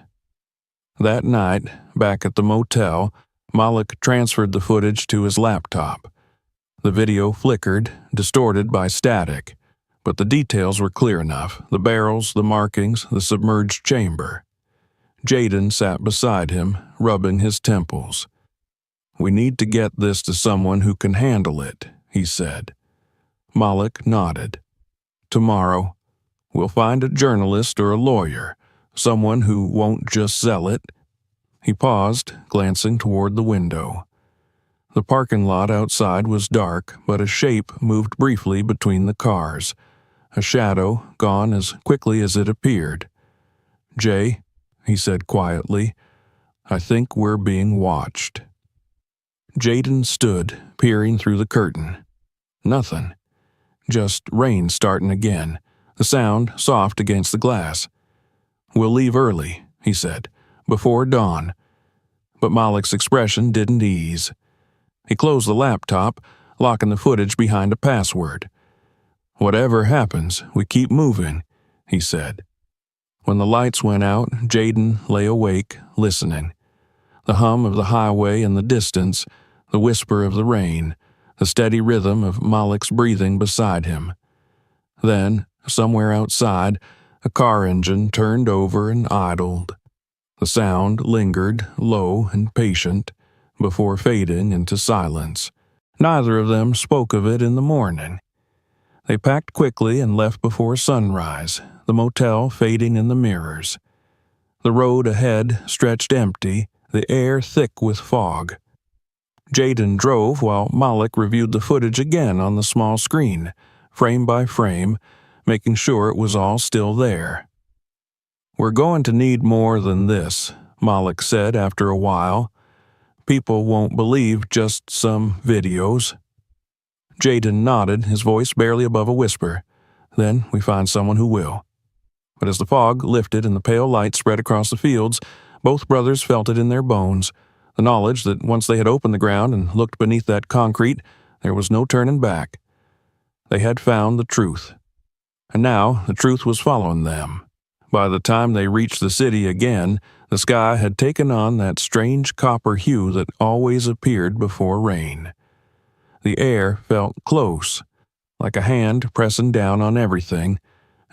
[SPEAKER 1] That night, back at the motel, Malik transferred the footage to his laptop. The video flickered, distorted by static, but the details were clear enough: the barrels, the markings, the submerged chamber. Jaden sat beside him, rubbing his temples. "We need to get this to someone who can handle it," he said. Malik nodded. "Tomorrow, we'll find a journalist or a lawyer, someone who won't just sell it." He paused, glancing toward the window. The parking lot outside was dark, but a shape moved briefly between the cars. A shadow, gone as quickly as it appeared. "Jay," he said quietly, "I think we're being watched." Jaden stood, peering through the curtain. Nothing. Just rain starting again, the sound soft against the glass. "We'll leave early," he said, "before dawn." But Malik's expression didn't ease. He closed the laptop, locking the footage behind a password. "Whatever happens, we keep moving," he said. When the lights went out, Jaden lay awake, listening. The hum of the highway in the distance, the whisper of the rain, the steady rhythm of Malik's breathing beside him. Then, somewhere outside, a car engine turned over and idled. The sound lingered, low and patient, before fading into silence. Neither of them spoke of it in the morning. They packed quickly and left before sunrise, the motel fading in the mirrors. The road ahead stretched empty, the air thick with fog. Jaden drove while Malik reviewed the footage again on the small screen, frame by frame, making sure it was all still there. "We're going to need more than this," Malik said after a while. "People won't believe just some videos." Jaden nodded, his voice barely above a whisper. "Then we find someone who will." But as the fog lifted and the pale light spread across the fields, both brothers felt it in their bones, the knowledge that once they had opened the ground and looked beneath that concrete, there was no turning back. They had found the truth. And now the truth was following them. By the time they reached the city again, the sky had taken on that strange copper hue that always appeared before rain. The air felt close, like a hand pressing down on everything,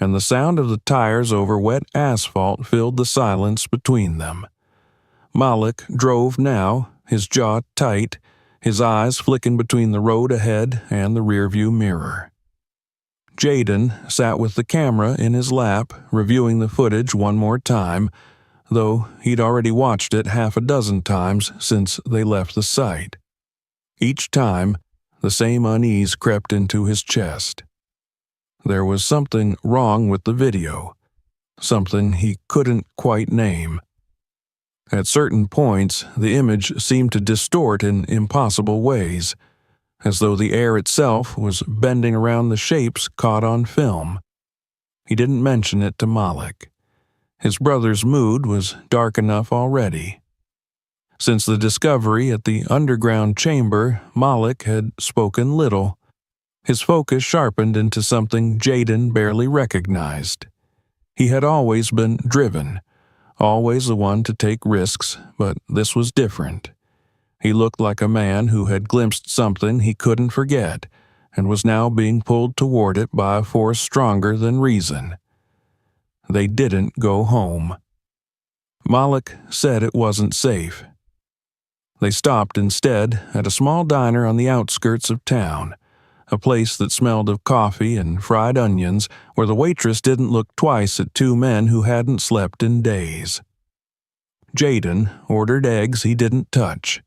[SPEAKER 1] and the sound of the tires over wet asphalt filled the silence between them. Malik drove now, his jaw tight, his eyes flicking between the road ahead and the rearview mirror. Jaden sat with the camera in his lap, reviewing the footage one more time, though he'd already watched it half a dozen times since they left the site. Each time, the same unease crept into his chest. There was something wrong with the video, something he couldn't quite name. At certain points, the image seemed to distort in impossible ways, as though the air itself was bending around the shapes caught on film. He didn't mention it to Malik. His brother's mood was dark enough already. Since the discovery at the underground chamber, Malik had spoken little. His focus sharpened into something Jaden barely recognized. He had always been driven, always the one to take risks, but this was different. He looked like a man who had glimpsed something he couldn't forget, and was now being pulled toward it by a force stronger than reason. They didn't go home. Malik said it wasn't safe. They stopped instead at a small diner on the outskirts of town, a place that smelled of coffee and fried onions, where the waitress didn't look twice at two men who hadn't slept in days. Jaden ordered eggs he didn't touch.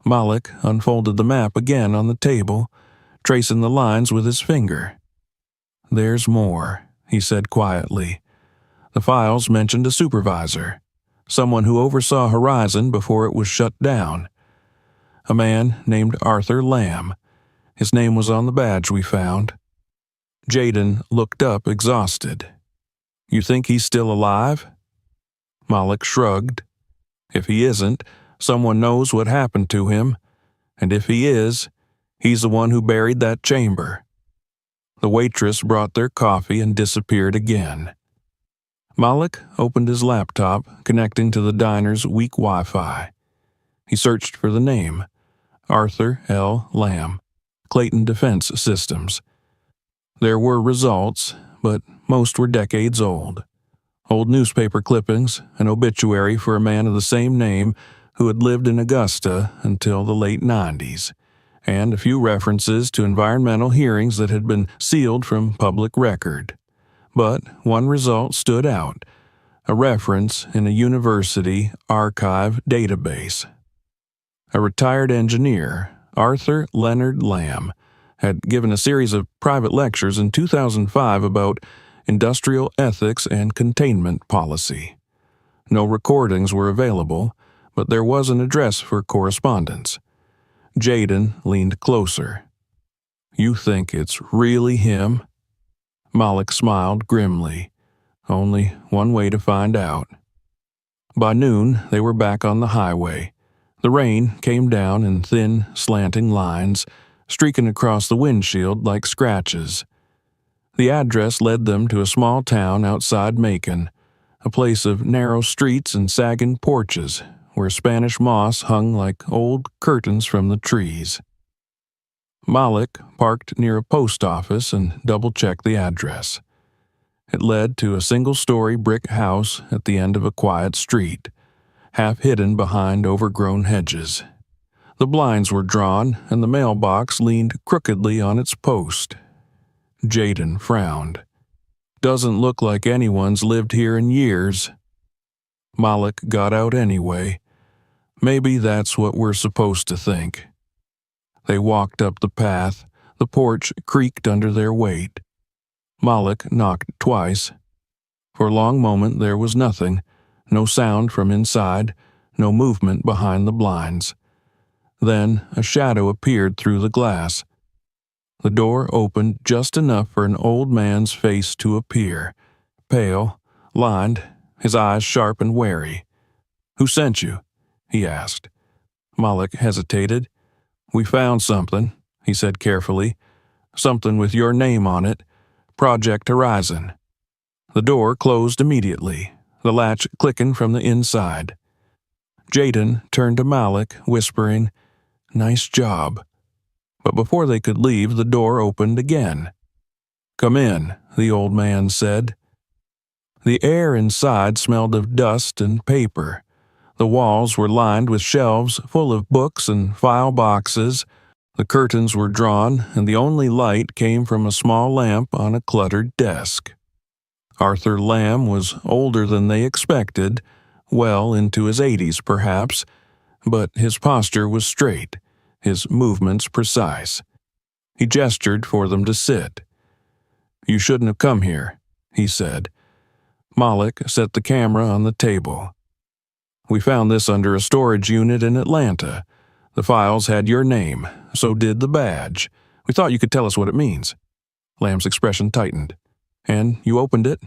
[SPEAKER 1] Malik unfolded the map again on the table, tracing the lines with his finger. "There's more," he said quietly. The files mentioned a supervisor, someone who oversaw Horizon before it was shut down. A man named Arthur Lamb. His name was on the badge we found. Jaden looked up exhausted. "You think he's still alive?" Malik shrugged. "If he isn't, someone knows what happened to him, and if he is, he's the one who buried that chamber." The waitress brought their coffee and disappeared again. Malik opened his laptop, connecting to the diner's weak Wi-Fi. He searched for the name, Arthur L. Lamb, Clayton Defense Systems. There were results, but most were decades old. Old newspaper clippings, an obituary for a man of the same name who had lived in Augusta until the late 90s, and a few references to environmental hearings that had been sealed from public record. But one result stood out, a reference in a university archive database. A retired engineer, Arthur Leonard Lamb, had given a series of private lectures in 2005 about industrial ethics and containment policy. No recordings were available, but there was an address for correspondence. Jaden leaned closer. "You think it's really him?" Malik smiled grimly. Only one way to find out. By noon, they were back on the highway. The rain came down in thin, slanting lines, streaking across the windshield like scratches. The address led them to a small town outside Macon, a place of narrow streets and sagging porches, where Spanish moss hung like old curtains from the trees. Malik parked near a post office and double-checked the address. It led to a single-story brick house at the end of a quiet street, half hidden behind overgrown hedges. The blinds were drawn, and the mailbox leaned crookedly on its post. Jaden frowned. "Doesn't look like anyone's lived here in years." Malik got out anyway. Maybe that's what we're supposed to think. They walked up the path. The porch creaked under their weight. Malik knocked twice. For a long moment there was nothing, no sound from inside, no movement behind the blinds. Then a shadow appeared through the glass. The door opened just enough for an old man's face to appear, pale, lined, his eyes sharp and wary. "Who sent you?" he asked. Malik hesitated. "We found something," he said carefully. "Something with your name on it. Project Horizon." The door closed immediately, the latch clicking from the inside. Jaden turned to Malik, whispering, "Nice job." But before they could leave, the door opened again. "Come in," the old man said. The air inside smelled of dust and paper. The walls were lined with shelves full of books and file boxes. The curtains were drawn, and the only light came from a small lamp on a cluttered desk. Arthur Lamb was older than they expected, well into his 80s perhaps, but his posture was straight, his movements precise. He gestured for them to sit. "You shouldn't have come here," he said. Malik set the camera on the table. "We found this under a storage unit in Atlanta. The files had your name, so did the badge. We thought you could tell us what it means." Lamb's expression tightened. "And you opened it?"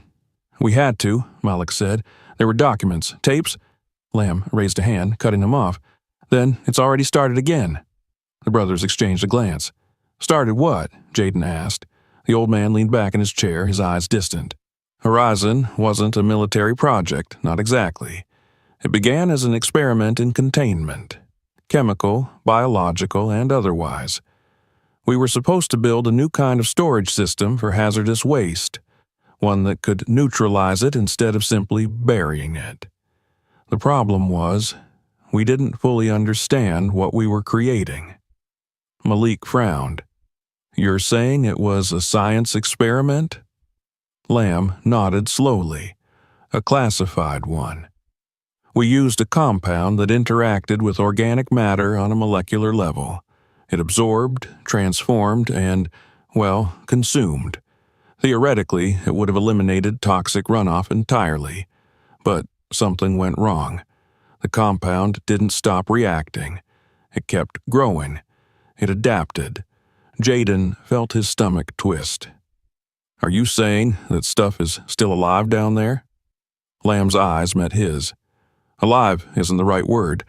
[SPEAKER 1] "We had to," Malik said. "There were documents, tapes." Lamb raised a hand, cutting him off. "Then it's already started again." The brothers exchanged a glance. "Started what?" Jaden asked. The old man leaned back in his chair, his eyes distant. "Horizon wasn't a military project, not exactly. It began as an experiment in containment, chemical, biological, and otherwise. We were supposed to build a new kind of storage system for hazardous waste, one that could neutralize it instead of simply burying it. The problem was, we didn't fully understand what we were creating." Malik frowned. "You're saying it was a science experiment?" Lamb nodded slowly. "A classified one. We used a compound that interacted with organic matter on a molecular level. It absorbed, transformed, and, well, consumed. Theoretically, it would have eliminated toxic runoff entirely. But something went wrong. The compound didn't stop reacting. It kept growing. It adapted. Jaden felt his stomach twist. "Are you saying that stuff is still alive down there?" Lamb's eyes met his. "Alive isn't the right word.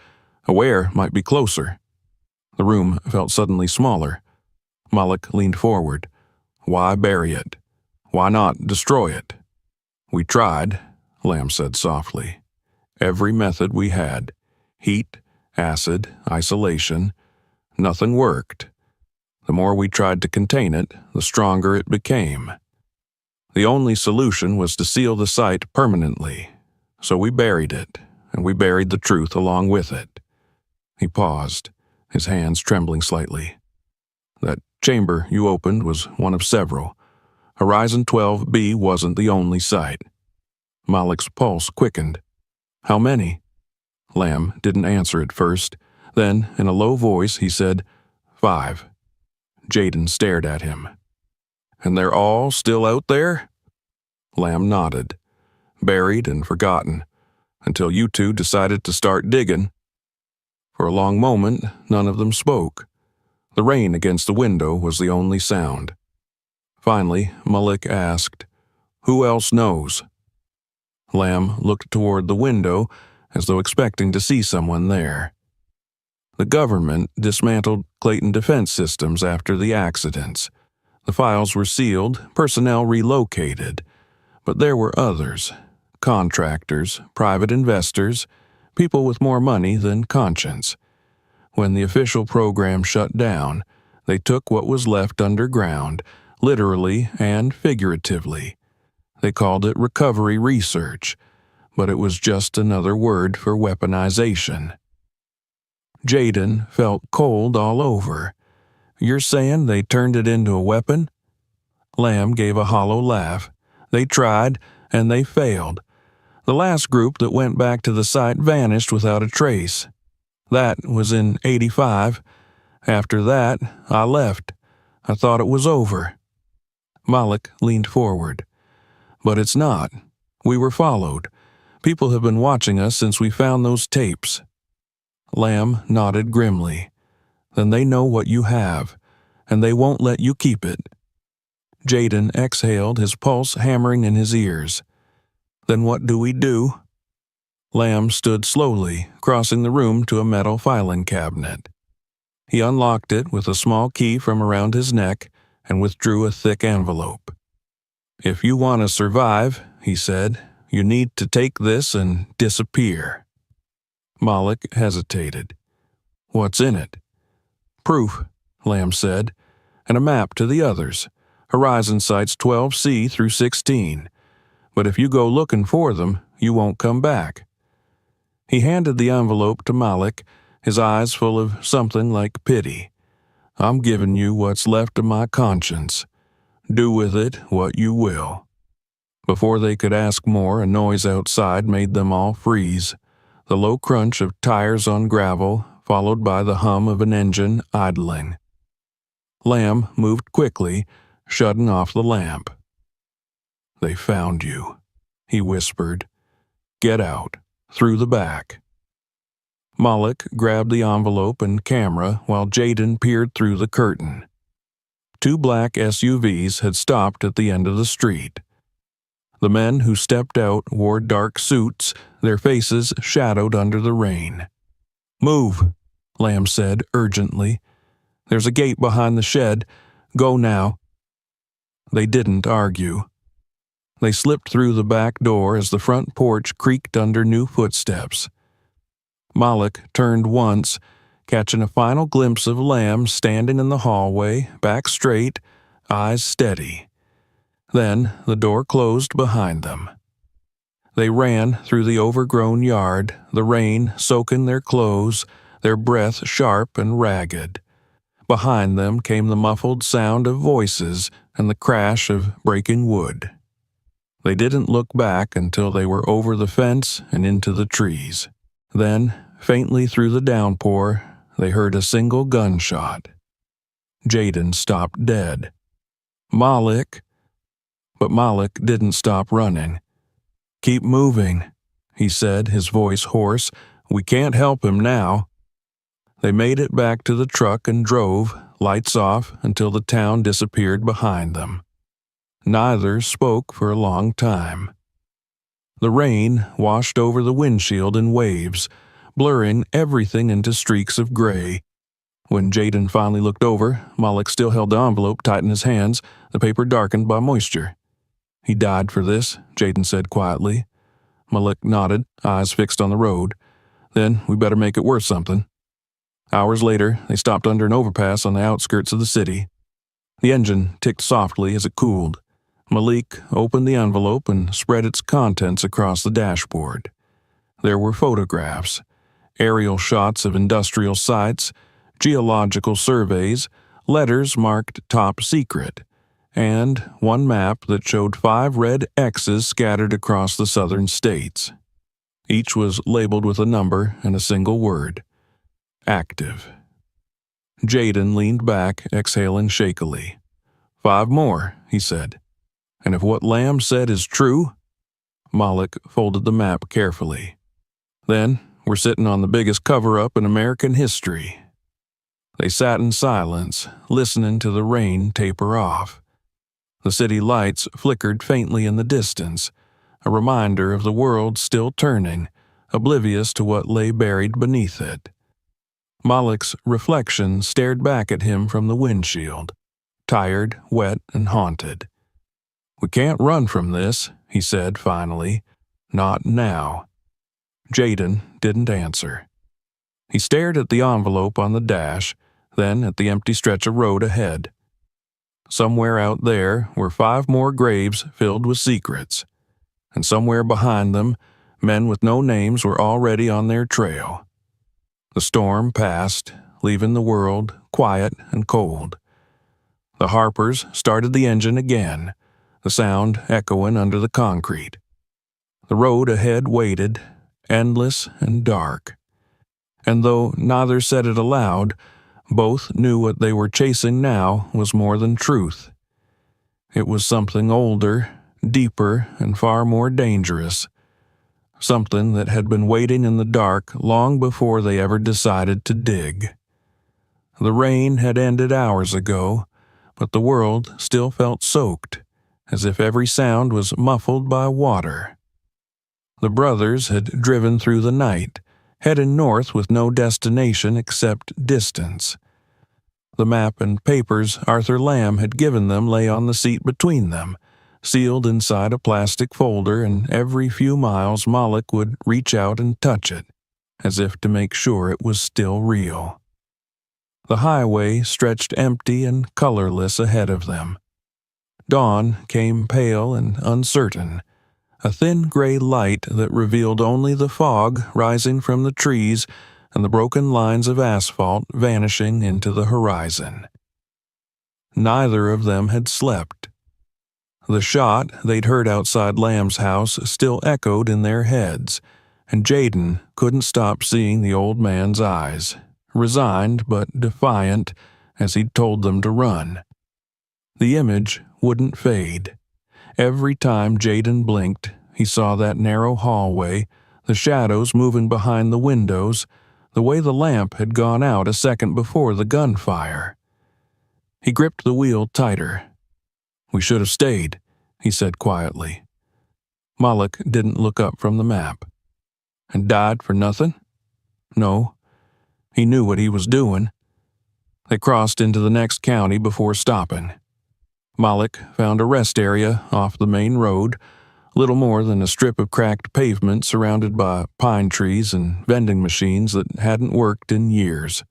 [SPEAKER 1] Aware might be closer." The room felt suddenly smaller. Malik leaned forward. "Why bury it? Why not destroy it?" "We tried," Lamb said softly. "Every method we had. Heat, acid, isolation. Nothing worked. The more we tried to contain it, the stronger it became. The only solution was to seal the site permanently. So we buried it, and we buried the truth along with it." He paused, his hands trembling slightly. "That chamber you opened was one of several. Horizon 12B wasn't the only site." Malik's pulse quickened. "How many?" Lamb didn't answer at first. Then, in a low voice, he said, 5. Jaden stared at him. "And they're all still out there?" Lamb nodded. "Buried and forgotten, until you two decided to start digging." For a long moment, none of them spoke. The rain against the window was the only sound. Finally, Malik asked, "Who else knows?" Lamb looked toward the window, as though expecting to see someone there. The government dismantled Clayton Defense Systems after the accidents. The files were sealed, personnel relocated. But there were others, contractors, private investors, people with more money than conscience. When the official program shut down, they took what was left underground, literally and figuratively. They called it recovery research, but it was just another word for weaponization. Jaden felt cold all over. "You're saying they turned it into a weapon?" Lamb gave a hollow laugh. "They tried, and they failed. The last group that went back to the site vanished without a trace. That was in '85. After that, I left. I thought it was over." Malik leaned forward. "But it's not. We were followed. People have been watching us since we found those tapes." Lamb nodded grimly. "Then they know what you have, and they won't let you keep it." Jaden exhaled, his pulse hammering in his ears. "Then what do we do?" Lamb stood slowly, crossing the room to a metal filing cabinet. He unlocked it with a small key from around his neck and withdrew a thick envelope. "If you want to survive," he said, "you need to take this and disappear." Malik hesitated. "What's in it?" "Proof," Lamb said, "and a map to the others. Horizon sites 12C through 16. But if you go looking for them, you won't come back." He handed the envelope to Malik, his eyes full of something like pity. "I'm giving you what's left of my conscience. Do with it what you will." Before they could ask more, a noise outside made them all freeze. The low crunch of tires on gravel, followed by the hum of an engine idling. Lamb moved quickly, shutting off the lamp. "They found you," he whispered. "Get out, through the back." Malik grabbed the envelope and camera while Jaden peered through the curtain. 2 black SUVs had stopped at the end of the street. The men who stepped out wore dark suits, their faces shadowed under the rain. "Move," Lamb said urgently. "There's a gate behind the shed. Go now." They didn't argue. They slipped through the back door as the front porch creaked under new footsteps. Malik turned once, catching a final glimpse of Lamb standing in the hallway, back straight, eyes steady. Then the door closed behind them. They ran through the overgrown yard, the rain soaking their clothes, their breath sharp and ragged. Behind them came the muffled sound of voices and the crash of breaking wood. They didn't look back until they were over the fence and into the trees. Then, faintly through the downpour, they heard a single gunshot. Jaden stopped dead. "Malik!" But Malik didn't stop running. "Keep moving," he said, his voice hoarse. "We can't help him now." They made it back to the truck and drove, lights off, until the town disappeared behind them. Neither spoke for a long time. The rain washed over the windshield in waves, blurring everything into streaks of gray. When Jaden finally looked over, Malik still held the envelope tight in his hands, the paper darkened by moisture. "He died for this," Jaden said quietly. Malik nodded, eyes fixed on the road. "Then we better make it worth something." Hours later, they stopped under an overpass on the outskirts of the city. The engine ticked softly as it cooled. Malik opened the envelope and spread its contents across the dashboard. There were photographs, aerial shots of industrial sites, geological surveys, letters marked top secret, and one map that showed 5 red X's scattered across the southern states. Each was labeled with a number and a single word: active. Jaden leaned back, exhaling shakily. 5 more, he said. "And if what Lamb said is true?" Malik folded the map carefully. "Then we're sitting on the biggest cover-up in American history." They sat in silence, listening to the rain taper off. The city lights flickered faintly in the distance, a reminder of the world still turning, oblivious to what lay buried beneath it. Malik's reflection stared back at him from the windshield, tired, wet, and haunted. "We can't run from this," he said finally. "Not now." Jaden didn't answer. He stared at the envelope on the dash, then at the empty stretch of road ahead. Somewhere out there were 5 more graves filled with secrets, and somewhere behind them, men with no names were already on their trail. The storm passed, leaving the world quiet and cold. The Harpers started the engine again, the sound echoing under the concrete. The road ahead waited, endless and dark. And though neither said it aloud, both knew what they were chasing now was more than truth. It was something older, deeper, and far more dangerous. Something that had been waiting in the dark long before they ever decided to dig. The rain had ended hours ago, but the world still felt soaked, as if every sound was muffled by water. The brothers had driven through the night, heading north with no destination except distance. The map and papers Arthur Lamb had given them lay on the seat between them, sealed inside a plastic folder, and every few miles Moloch would reach out and touch it, as if to make sure it was still real. The highway stretched empty and colorless ahead of them. Dawn came pale and uncertain, a thin gray light that revealed only the fog rising from the trees and the broken lines of asphalt vanishing into the horizon. Neither of them had slept. The shot they'd heard outside Lamb's house still echoed in their heads, and Jaden couldn't stop seeing the old man's eyes, resigned but defiant as he'd told them to run. The image wouldn't fade. Every time Jaden blinked, he saw that narrow hallway, the shadows moving behind the windows, the way the lamp had gone out a second before the gunfire. He gripped the wheel tighter. "We should have stayed," he said quietly. Moloch didn't look up from the map. "And died for nothing?" "No. He knew what he was doing." They crossed into the next county before stopping. Moloch found a rest area off the main road, little more than a strip of cracked pavement surrounded by pine trees and vending machines that hadn't worked in years.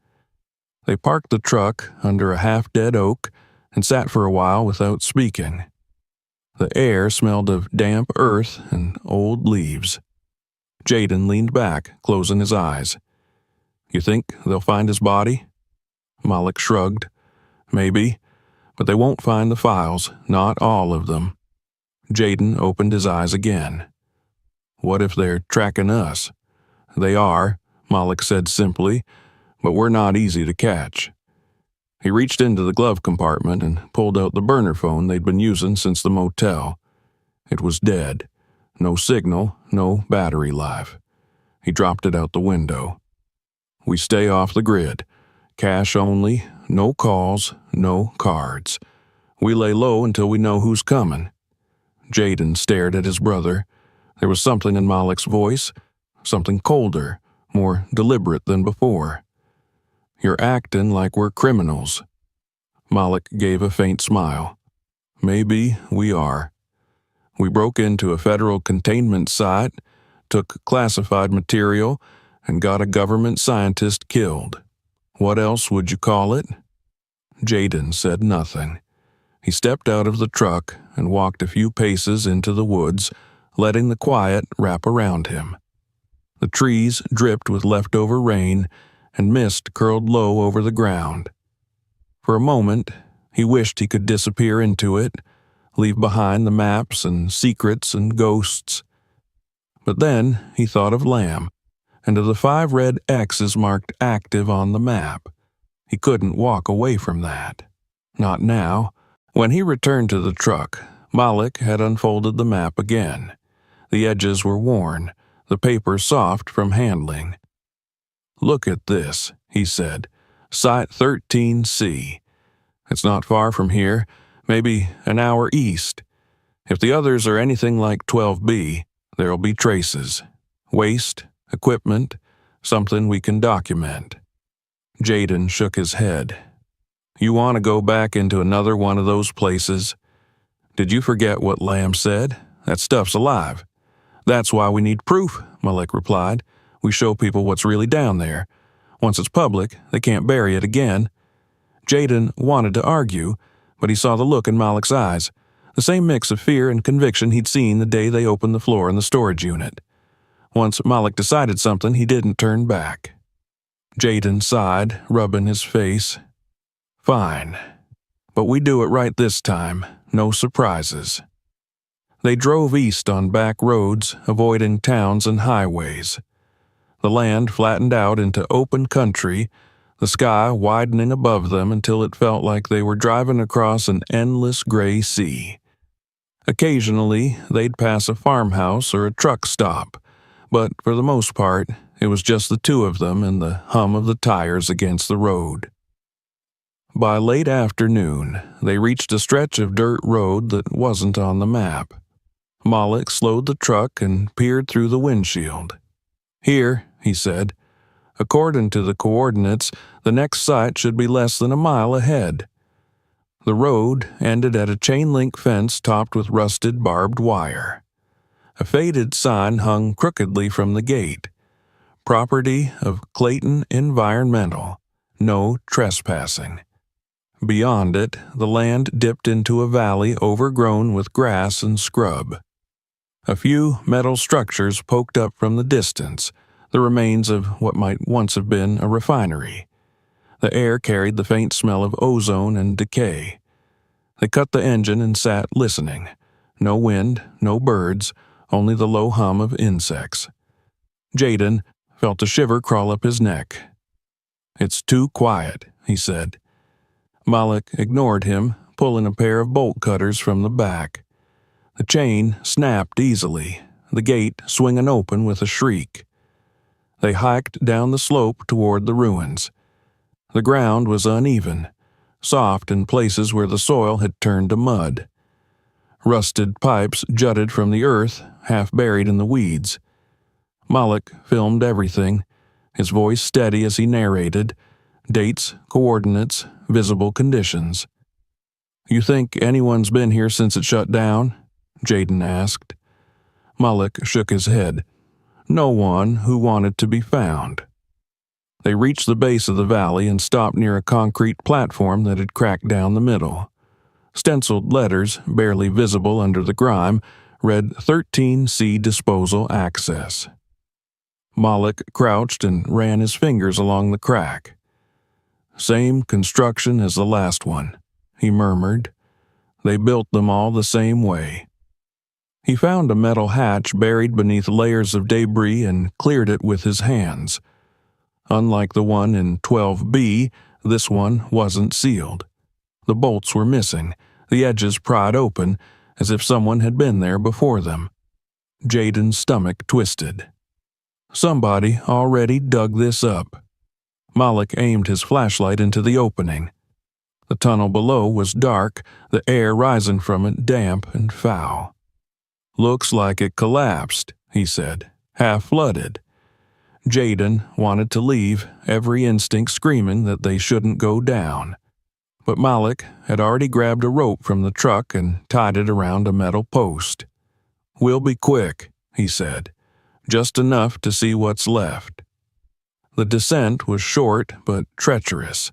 [SPEAKER 1] They parked the truck under a half-dead oak and sat for a while without speaking. The air smelled of damp earth and old leaves. Jaden leaned back, closing his eyes. "You think they'll find his body?" Moloch shrugged. "Maybe. But they won't find the files, not all of them." Jaden opened his eyes again. "What if they're tracking us?" "They are," Moloch said simply, "but we're not easy to catch." He reached into the glove compartment and pulled out the burner phone they'd been using since the motel. It was dead. No signal, no battery life. He dropped it out the window. "We stay off the grid. Cash only, no calls, no cards. We lay low until we know who's coming." Jaden stared at his brother. There was something in Moloch's voice, something colder, more deliberate than before. "You're acting like we're criminals." Moloch gave a faint smile. "Maybe we are. We broke into a federal containment site, took classified material, and got a government scientist killed. What else would you call it?" Jaden said nothing. He stepped out of the truck and walked a few paces into the woods, letting the quiet wrap around him. The trees dripped with leftover rain, and mist curled low over the ground. For a moment, he wished he could disappear into it, leave behind the maps and secrets and ghosts. But then he thought of Lamb, and of the 5 red X's marked active on the map. He couldn't walk away from that. Not now. When he returned to the truck, Moloch had unfolded the map again. The edges were worn, the paper soft from handling. "Look at this," he said. "Site 13C. It's not far from here, maybe an hour east. If the others are anything like 12B, there'll be traces. Waste, equipment, something we can document." Jaden shook his head. "You want to go back into another one of those places? Did you forget what Lamb said? That stuff's alive. "That's why we need proof," Malik replied. "We show people what's really down there. Once it's public, they can't bury it again." Jaden wanted to argue, but he saw the look in Malik's eyes, the same mix of fear and conviction he'd seen the day they opened the floor in the storage unit. Once Malik decided something, he didn't turn back. Jaden sighed, rubbing his face. "Fine. But we do it right this time. No surprises." They drove east on back roads, avoiding towns and highways. The land flattened out into open country, the sky widening above them until it felt like they were driving across an endless gray sea. Occasionally, they'd pass a farmhouse or a truck stop, but for the most part, it was just the two of them and the hum of the tires against the road. By late afternoon, they reached a stretch of dirt road that wasn't on the map. Malik slowed the truck and peered through the windshield. "Here," he said. "According to the coordinates, the next site should be less than a mile ahead." The road ended at a chain-link fence topped with rusted barbed wire. A faded sign hung crookedly from the gate. "Property of Clayton Environmental. No trespassing." Beyond it, the land dipped into a valley overgrown with grass and scrub. A few metal structures poked up from the distance, the remains of what might once have been a refinery. The air carried the faint smell of ozone and decay. They cut the engine and sat listening. No wind, no birds, only the low hum of insects. Jaden felt a shiver crawl up his neck. "It's too quiet," he said. Malik ignored him, pulling a pair of bolt cutters from the back. The chain snapped easily, the gate swinging open with a shriek. They hiked down the slope toward the ruins. The ground was uneven, soft in places where the soil had turned to mud. Rusted pipes jutted from the earth, half buried in the weeds. Malik filmed everything, his voice steady as he narrated, dates, coordinates, visible conditions. "You think anyone's been here since it shut down?" Jaden asked. Malik shook his head. "No one who wanted to be found." They reached the base of the valley and stopped near a concrete platform that had cracked down the middle. Stenciled letters, barely visible under the grime, read 13C Disposal Access. Malik crouched and ran his fingers along the crack. "Same construction as the last one," he murmured. "They built them all the same way." He found a metal hatch buried beneath layers of debris and cleared it with his hands. Unlike the one in 12B, this one wasn't sealed. The bolts were missing, the edges pried open, as if someone had been there before them. Jaden's stomach twisted. Somebody already dug this up. Malik aimed his flashlight into the opening. The tunnel below was dark, the air rising from it damp and foul. "Looks like it collapsed," he said, "half flooded." Jaden wanted to leave, every instinct screaming that they shouldn't go down. But Malik had already grabbed a rope from the truck and tied it around a metal post. "We'll be quick," he said, "just enough to see what's left." The descent was short but treacherous.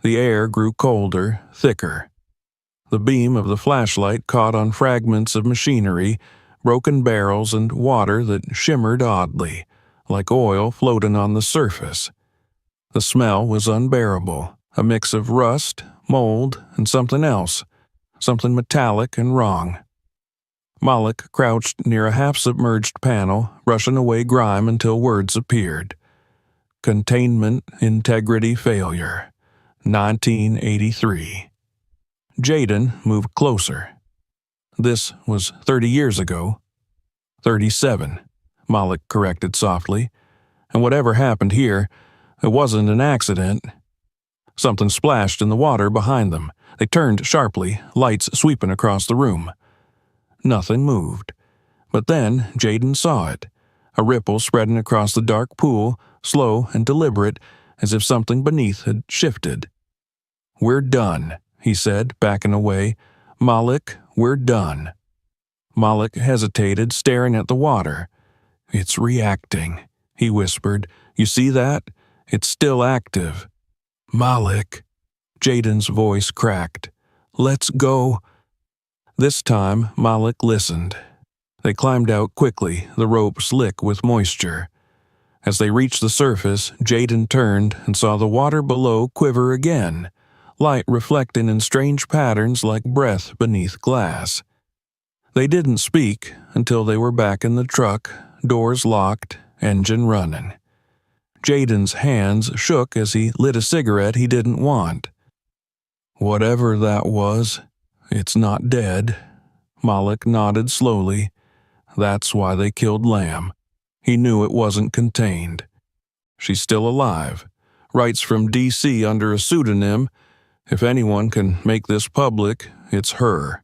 [SPEAKER 1] The air grew colder, thicker. The beam of the flashlight caught on fragments of machinery, broken barrels, and water that shimmered oddly, like oil floating on the surface. The smell was unbearable, a mix of rust, mold, and something else, something metallic and wrong. Malik crouched near a half-submerged panel, brushing away grime until words appeared. "Containment integrity failure, 1983. Jaden moved closer. "This was 30 years ago." 37, Malik corrected softly. "And whatever happened here, it wasn't an accident." Something splashed in the water behind them. They turned sharply, lights sweeping across the room. Nothing moved. But then Jaden saw it, a ripple spreading across the dark pool, slow and deliberate, as if something beneath had shifted. "We're done," he said, backing away. "Malik, we're done." Malik hesitated, staring at the water. "It's reacting," he whispered. "You see that? It's still active." "Malik," Jaden's voice cracked. "Let's go." This time, Malik listened. They climbed out quickly, the rope slick with moisture. As they reached the surface, Jaden turned and saw the water below quiver again, light reflecting in strange patterns like breath beneath glass. They didn't speak until they were back in the truck, doors locked, engine running. Jaden's hands shook as he lit a cigarette he didn't want. "Whatever that was, it's not dead." Malik nodded slowly. "That's why they killed Lamb. He knew it wasn't contained. She's still alive. Writes from D.C. under a pseudonym. If anyone can make this public, it's her."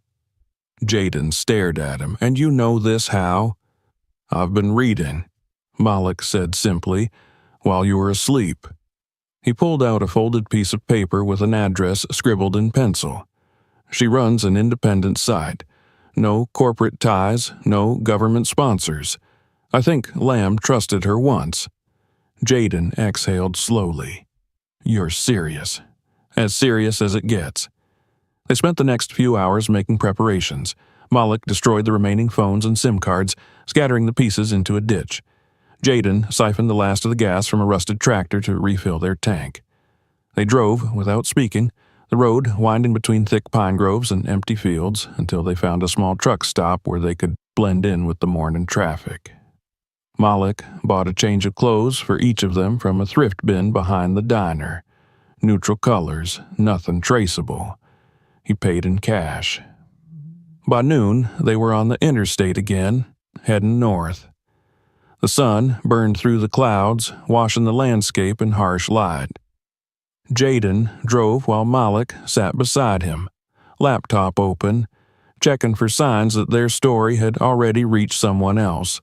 [SPEAKER 1] Jaden stared at him. "And you know this how?" "I've been reading," Malik said simply, "while you were asleep." He pulled out a folded piece of paper with an address scribbled in pencil. "She runs an independent site. No corporate ties, no government sponsors. I think Lamb trusted her once." Jaden exhaled slowly. "You're serious." "As serious as it gets." They spent the next few hours making preparations. Malik destroyed the remaining phones and SIM cards, scattering the pieces into a ditch. Jaden siphoned the last of the gas from a rusted tractor to refill their tank. They drove, without speaking, the road winding between thick pine groves and empty fields until they found a small truck stop where they could blend in with the morning traffic. Malik bought a change of clothes for each of them from a thrift bin behind the diner. Neutral colors, nothing traceable. He paid in cash. By noon, they were on the interstate again, heading north. The sun burned through the clouds, washing the landscape in harsh light. Jaden drove while Malik sat beside him, laptop open, checking for signs that their story had already reached someone else.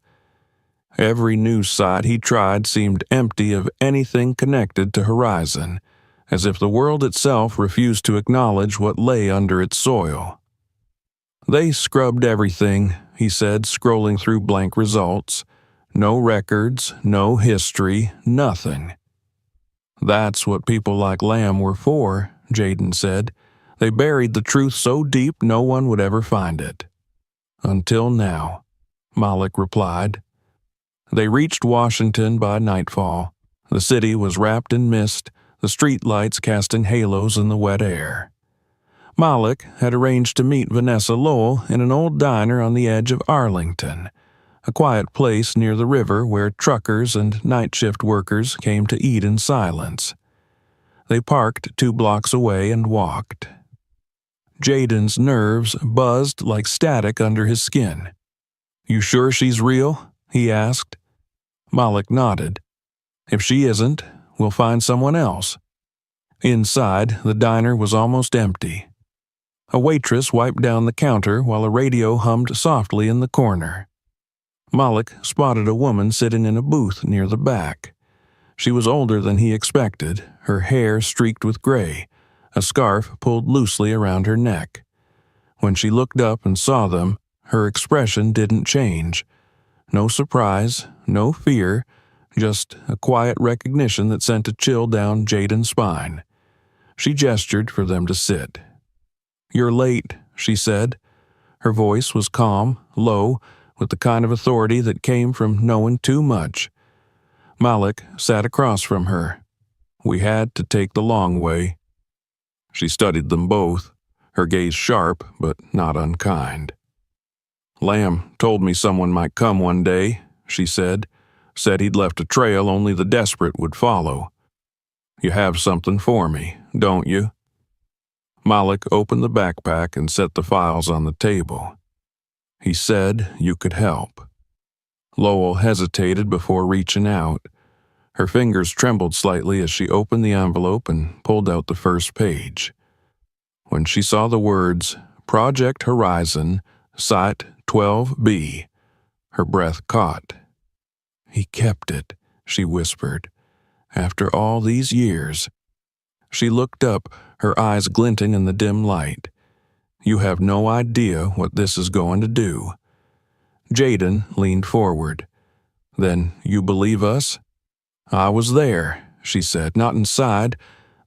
[SPEAKER 1] Every news site he tried seemed empty of anything connected to Horizon, as if the world itself refused to acknowledge what lay under its soil. "They scrubbed everything," he said, scrolling through blank results. "No records, no history, nothing." "That's what people like Lamb were for," Jaden said. "They buried the truth so deep no one would ever find it." "Until now," Malik replied. They reached Washington by nightfall. The city was wrapped in mist, the street lights casting halos in the wet air. Malik had arranged to meet Vanessa Lowell in an old diner on the edge of Arlington, a quiet place near the river where truckers and night shift workers came to eat in silence. They parked 2 blocks away and walked. Jaden's nerves buzzed like static under his skin. "You sure she's real?" he asked. Malik nodded. "If she isn't, we'll find someone else." Inside, the diner was almost empty. A waitress wiped down the counter while a radio hummed softly in the corner. Malik spotted a woman sitting in a booth near the back. She was older than he expected, her hair streaked with gray, a scarf pulled loosely around her neck. When she looked up and saw them, her expression didn't change. No surprise, no fear, just a quiet recognition that sent a chill down Jaden's spine. She gestured for them to sit. "You're late," she said. Her voice was calm, low, with the kind of authority that came from knowing too much. Malik sat across from her. "We had to take the long way." She studied them both, her gaze sharp but not unkind. "Lamb told me someone might come one day," she said. "Said he'd left a trail only the desperate would follow. You have something for me, don't you?" Malik opened the backpack and set the files on the table. "He said you could help." Lowell hesitated before reaching out. Her fingers trembled slightly as she opened the envelope and pulled out the first page. When she saw the words, "Project Horizon, Site 12B," her breath caught. "He kept it," she whispered. "After all these years." She looked up, her eyes glinting in the dim light. "You have no idea what this is going to do. Jaden leaned forward. "Then you believe us?" "I was there," she said, "not inside,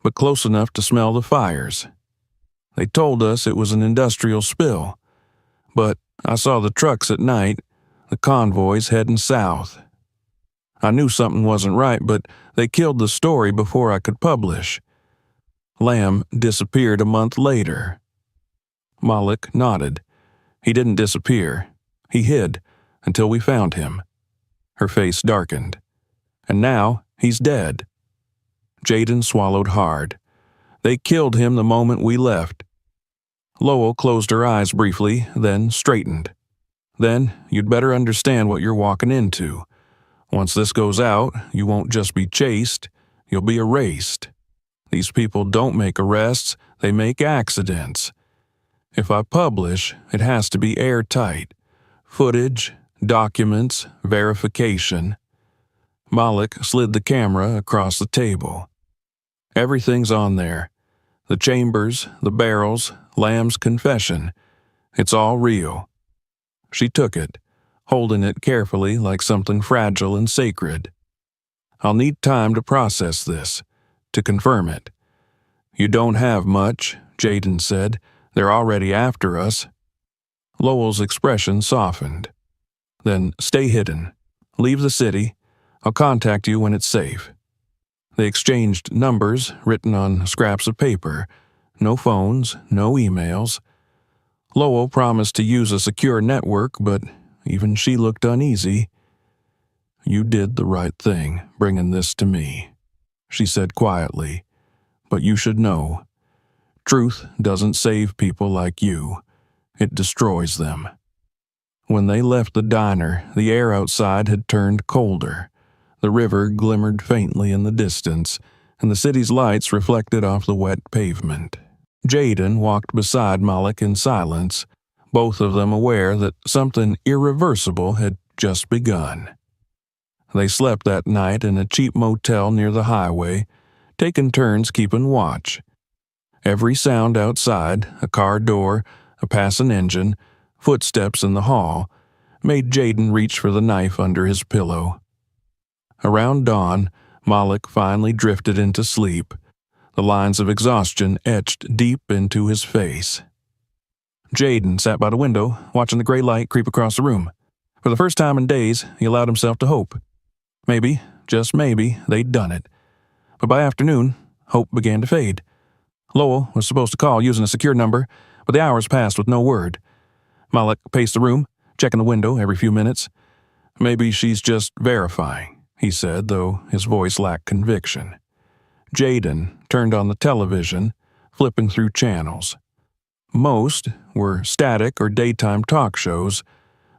[SPEAKER 1] but close enough to smell the fires. They told us it was an industrial spill, but I saw the trucks at night, the convoys heading south. I knew something wasn't right, but they killed the story before I could publish. Lamb disappeared a month later." Malik nodded. "He didn't disappear. He hid until we found him." Her face darkened. "And now he's dead." Jaden swallowed hard. "They killed him the moment we left." Lowell closed her eyes briefly, then straightened. "Then you'd better understand what you're walking into. Once this goes out, you won't just be chased, you'll be erased. These people don't make arrests, they make accidents. If I publish, it has to be airtight. Footage, documents, verification." Malik slid the camera across the table. "Everything's on there. The chambers, the barrels, Lamb's confession. It's all real." She took it, holding it carefully like something fragile and sacred. "I'll need time to process this, to confirm it." "You don't have much," Jaden said. "They're already after us." Lowell's expression softened. "Then stay hidden. Leave the city. I'll contact you when it's safe." They exchanged numbers written on scraps of paper. No phones, no emails. Lowell promised to use a secure network, but even she looked uneasy. "You did the right thing, bringing this to me," she said quietly. "But you should know, truth doesn't save people like you. It destroys them." When they left the diner, the air outside had turned colder. The river glimmered faintly in the distance, and the city's lights reflected off the wet pavement. Jaden walked beside Malik in silence, both of them aware that something irreversible had just begun. They slept that night in a cheap motel near the highway, taking turns keeping watch. Every sound outside, a car door, a passing engine, footsteps in the hall, made Jaden reach for the knife under his pillow. Around dawn, Malik finally drifted into sleep, the lines of exhaustion etched deep into his face. Jaden sat by the window, watching the gray light creep across the room. For the first time in days, he allowed himself to hope. Maybe, just maybe, they'd done it. But by afternoon, hope began to fade. Lowell was supposed to call using a secure number, but the hours passed with no word. Malik paced the room, checking the window every few minutes. "Maybe she's just verifying," he said, though his voice lacked conviction. Jaden turned on the television, flipping through channels. Most were static or daytime talk shows,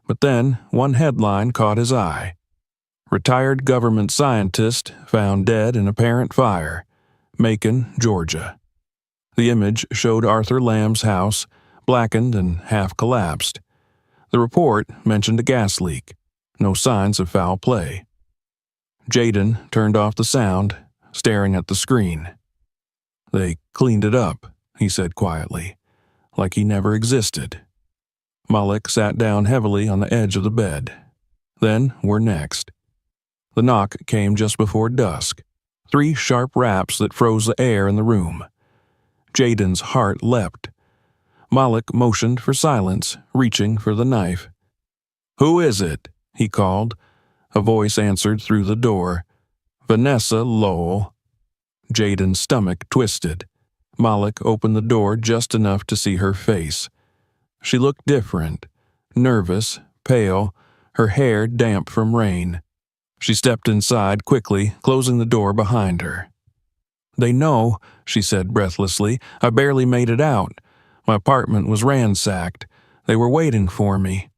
[SPEAKER 1] but then one headline caught his eye. "Retired government scientist found dead in apparent fire, Macon, Georgia." The image showed Arthur Lamb's house, blackened and half collapsed. The report mentioned a gas leak. No signs of foul play. Jaden turned off the sound, staring at the screen. "They cleaned it up," he said quietly, "like he never existed." Malik sat down heavily on the edge of the bed. "Then we're next." The knock came just before dusk. 3 sharp raps that froze the air in the room. Jaden's heart leapt. Malik motioned for silence, reaching for the knife. "Who is it?" he called. A voice answered through the door. "Vanessa Lowell." Jaden's stomach twisted. Malik opened the door just enough to see her face. She looked different, nervous, pale, her hair damp from rain. She stepped inside quickly, closing the door behind her. "They know," she said breathlessly. "I barely made it out. My apartment was ransacked. They were waiting for me."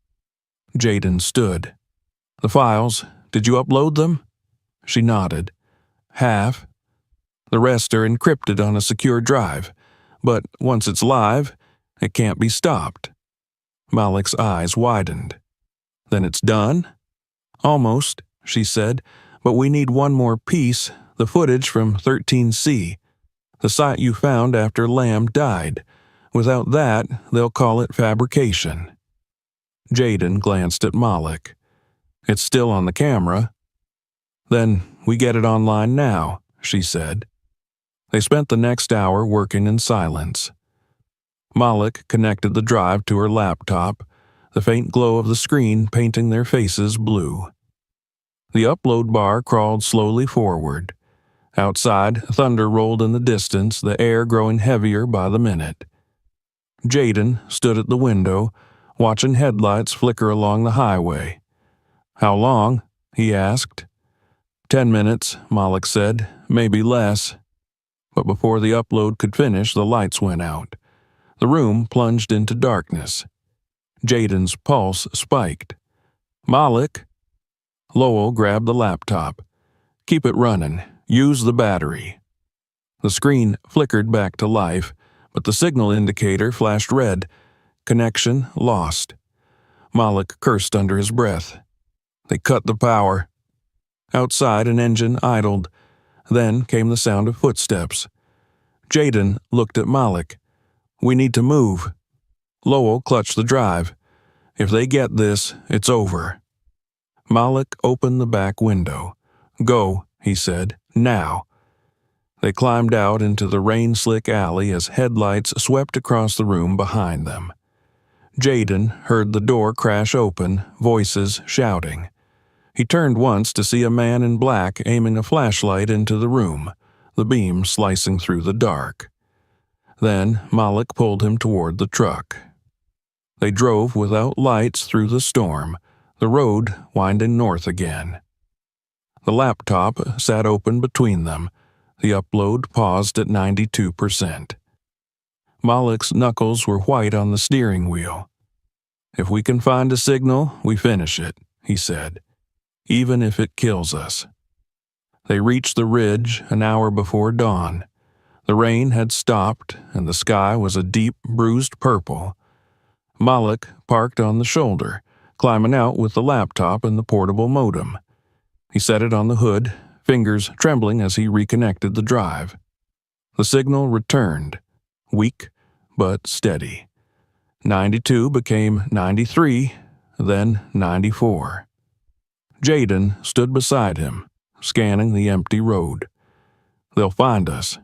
[SPEAKER 1] Jaden stood. "The files, did you upload them?" She nodded. "Half. The rest are encrypted on a secure drive, but once it's live, it can't be stopped." Malik's eyes widened. "Then it's done?" "Almost," she said, "but we need one more piece, the footage from 13C, the site you found after Lamb died. Without that, they'll call it fabrication." Jaden glanced at Malik. "It's still on the camera." "Then we get it online now," she said. They spent the next hour working in silence. Malik connected the drive to her laptop, the faint glow of the screen painting their faces blue. The upload bar crawled slowly forward. Outside, thunder rolled in the distance, the air growing heavier by the minute. Jaden stood at the window, watching headlights flicker along the highway. "How long?" he asked. 10 minutes, Malik said, "maybe less." But before the upload could finish, the lights went out. The room plunged into darkness. Jaden's pulse spiked. "Malik?" Lowell grabbed the laptop. "Keep it running. Use the battery." The screen flickered back to life, but the signal indicator flashed red. Connection lost. Malik cursed under his breath. They cut the power. Outside, an engine idled. Then came the sound of footsteps. Jaden looked at Malik. "We need to move." Lowell clutched the drive. "If they get this, it's over." Malik opened the back window. "Go," he said. "Now." They climbed out into the rain-slick alley as headlights swept across the room behind them. Jaden heard the door crash open, voices shouting. He turned once to see a man in black aiming a flashlight into the room, the beam slicing through the dark. Then Malik pulled him toward the truck. They drove without lights through the storm, the road winding north again. The laptop sat open between them. The upload paused at 92%. Malik's knuckles were white on the steering wheel. "If we can find a signal, we finish it," he said, "even if it kills us." They reached the ridge an hour before dawn. The rain had stopped, and the sky was a deep, bruised purple. Malik parked on the shoulder, climbing out with the laptop and the portable modem. He set it on the hood, fingers trembling as he reconnected the drive. The signal returned, weak but steady. 92 became 93, then 94. Jaden stood beside him, scanning the empty road. "They'll find us."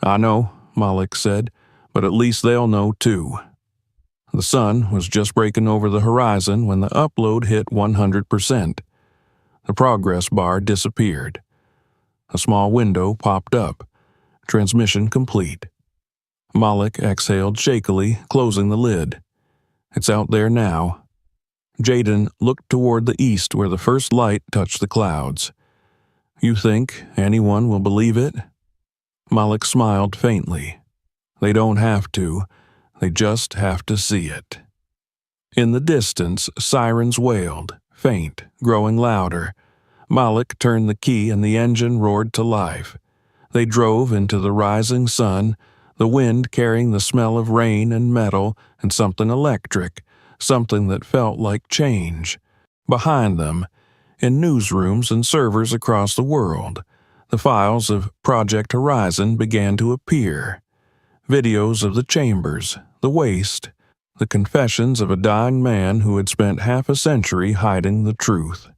[SPEAKER 1] "I know," Malik said, "but at least they'll know too." The sun was just breaking over the horizon when the upload hit 100%. The progress bar disappeared. A small window popped up. Transmission complete. Malik exhaled shakily, closing the lid. "It's out there now." Jaden looked toward the east where the first light touched the clouds. "You think anyone will believe it?" Malik smiled faintly. "They don't have to. They just have to see it." In the distance, sirens wailed, faint, growing louder. Malik turned the key and the engine roared to life. They drove into the rising sun, the wind carrying the smell of rain and metal and something electric, something that felt like change. Behind them, in newsrooms and servers across the world, the files of Project Horizon began to appear. Videos of the chambers, the waste, the confessions of a dying man who had spent half a century hiding the truth.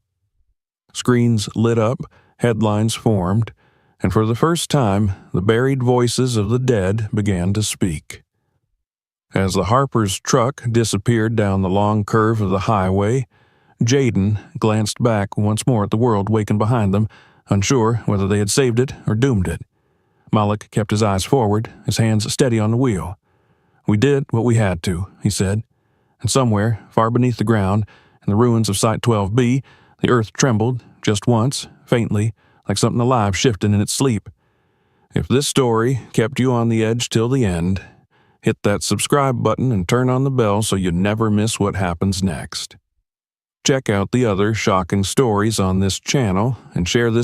[SPEAKER 1] Screens lit up, headlines formed, and for the first time, the buried voices of the dead began to speak. As the Harper's truck disappeared down the long curve of the highway, Jaden glanced back once more at the world waking behind them, unsure whether they had saved it or doomed it. Malik kept his eyes forward, his hands steady on the wheel. "We did what we had to," he said. And somewhere, far beneath the ground, in the ruins of Site 12B, the earth trembled, just once, faintly, like something alive shifting in its sleep. If this story kept you on the edge till the end, hit that subscribe button and turn on the bell so you never miss what happens next. Check out the other shocking stories on this channel and share this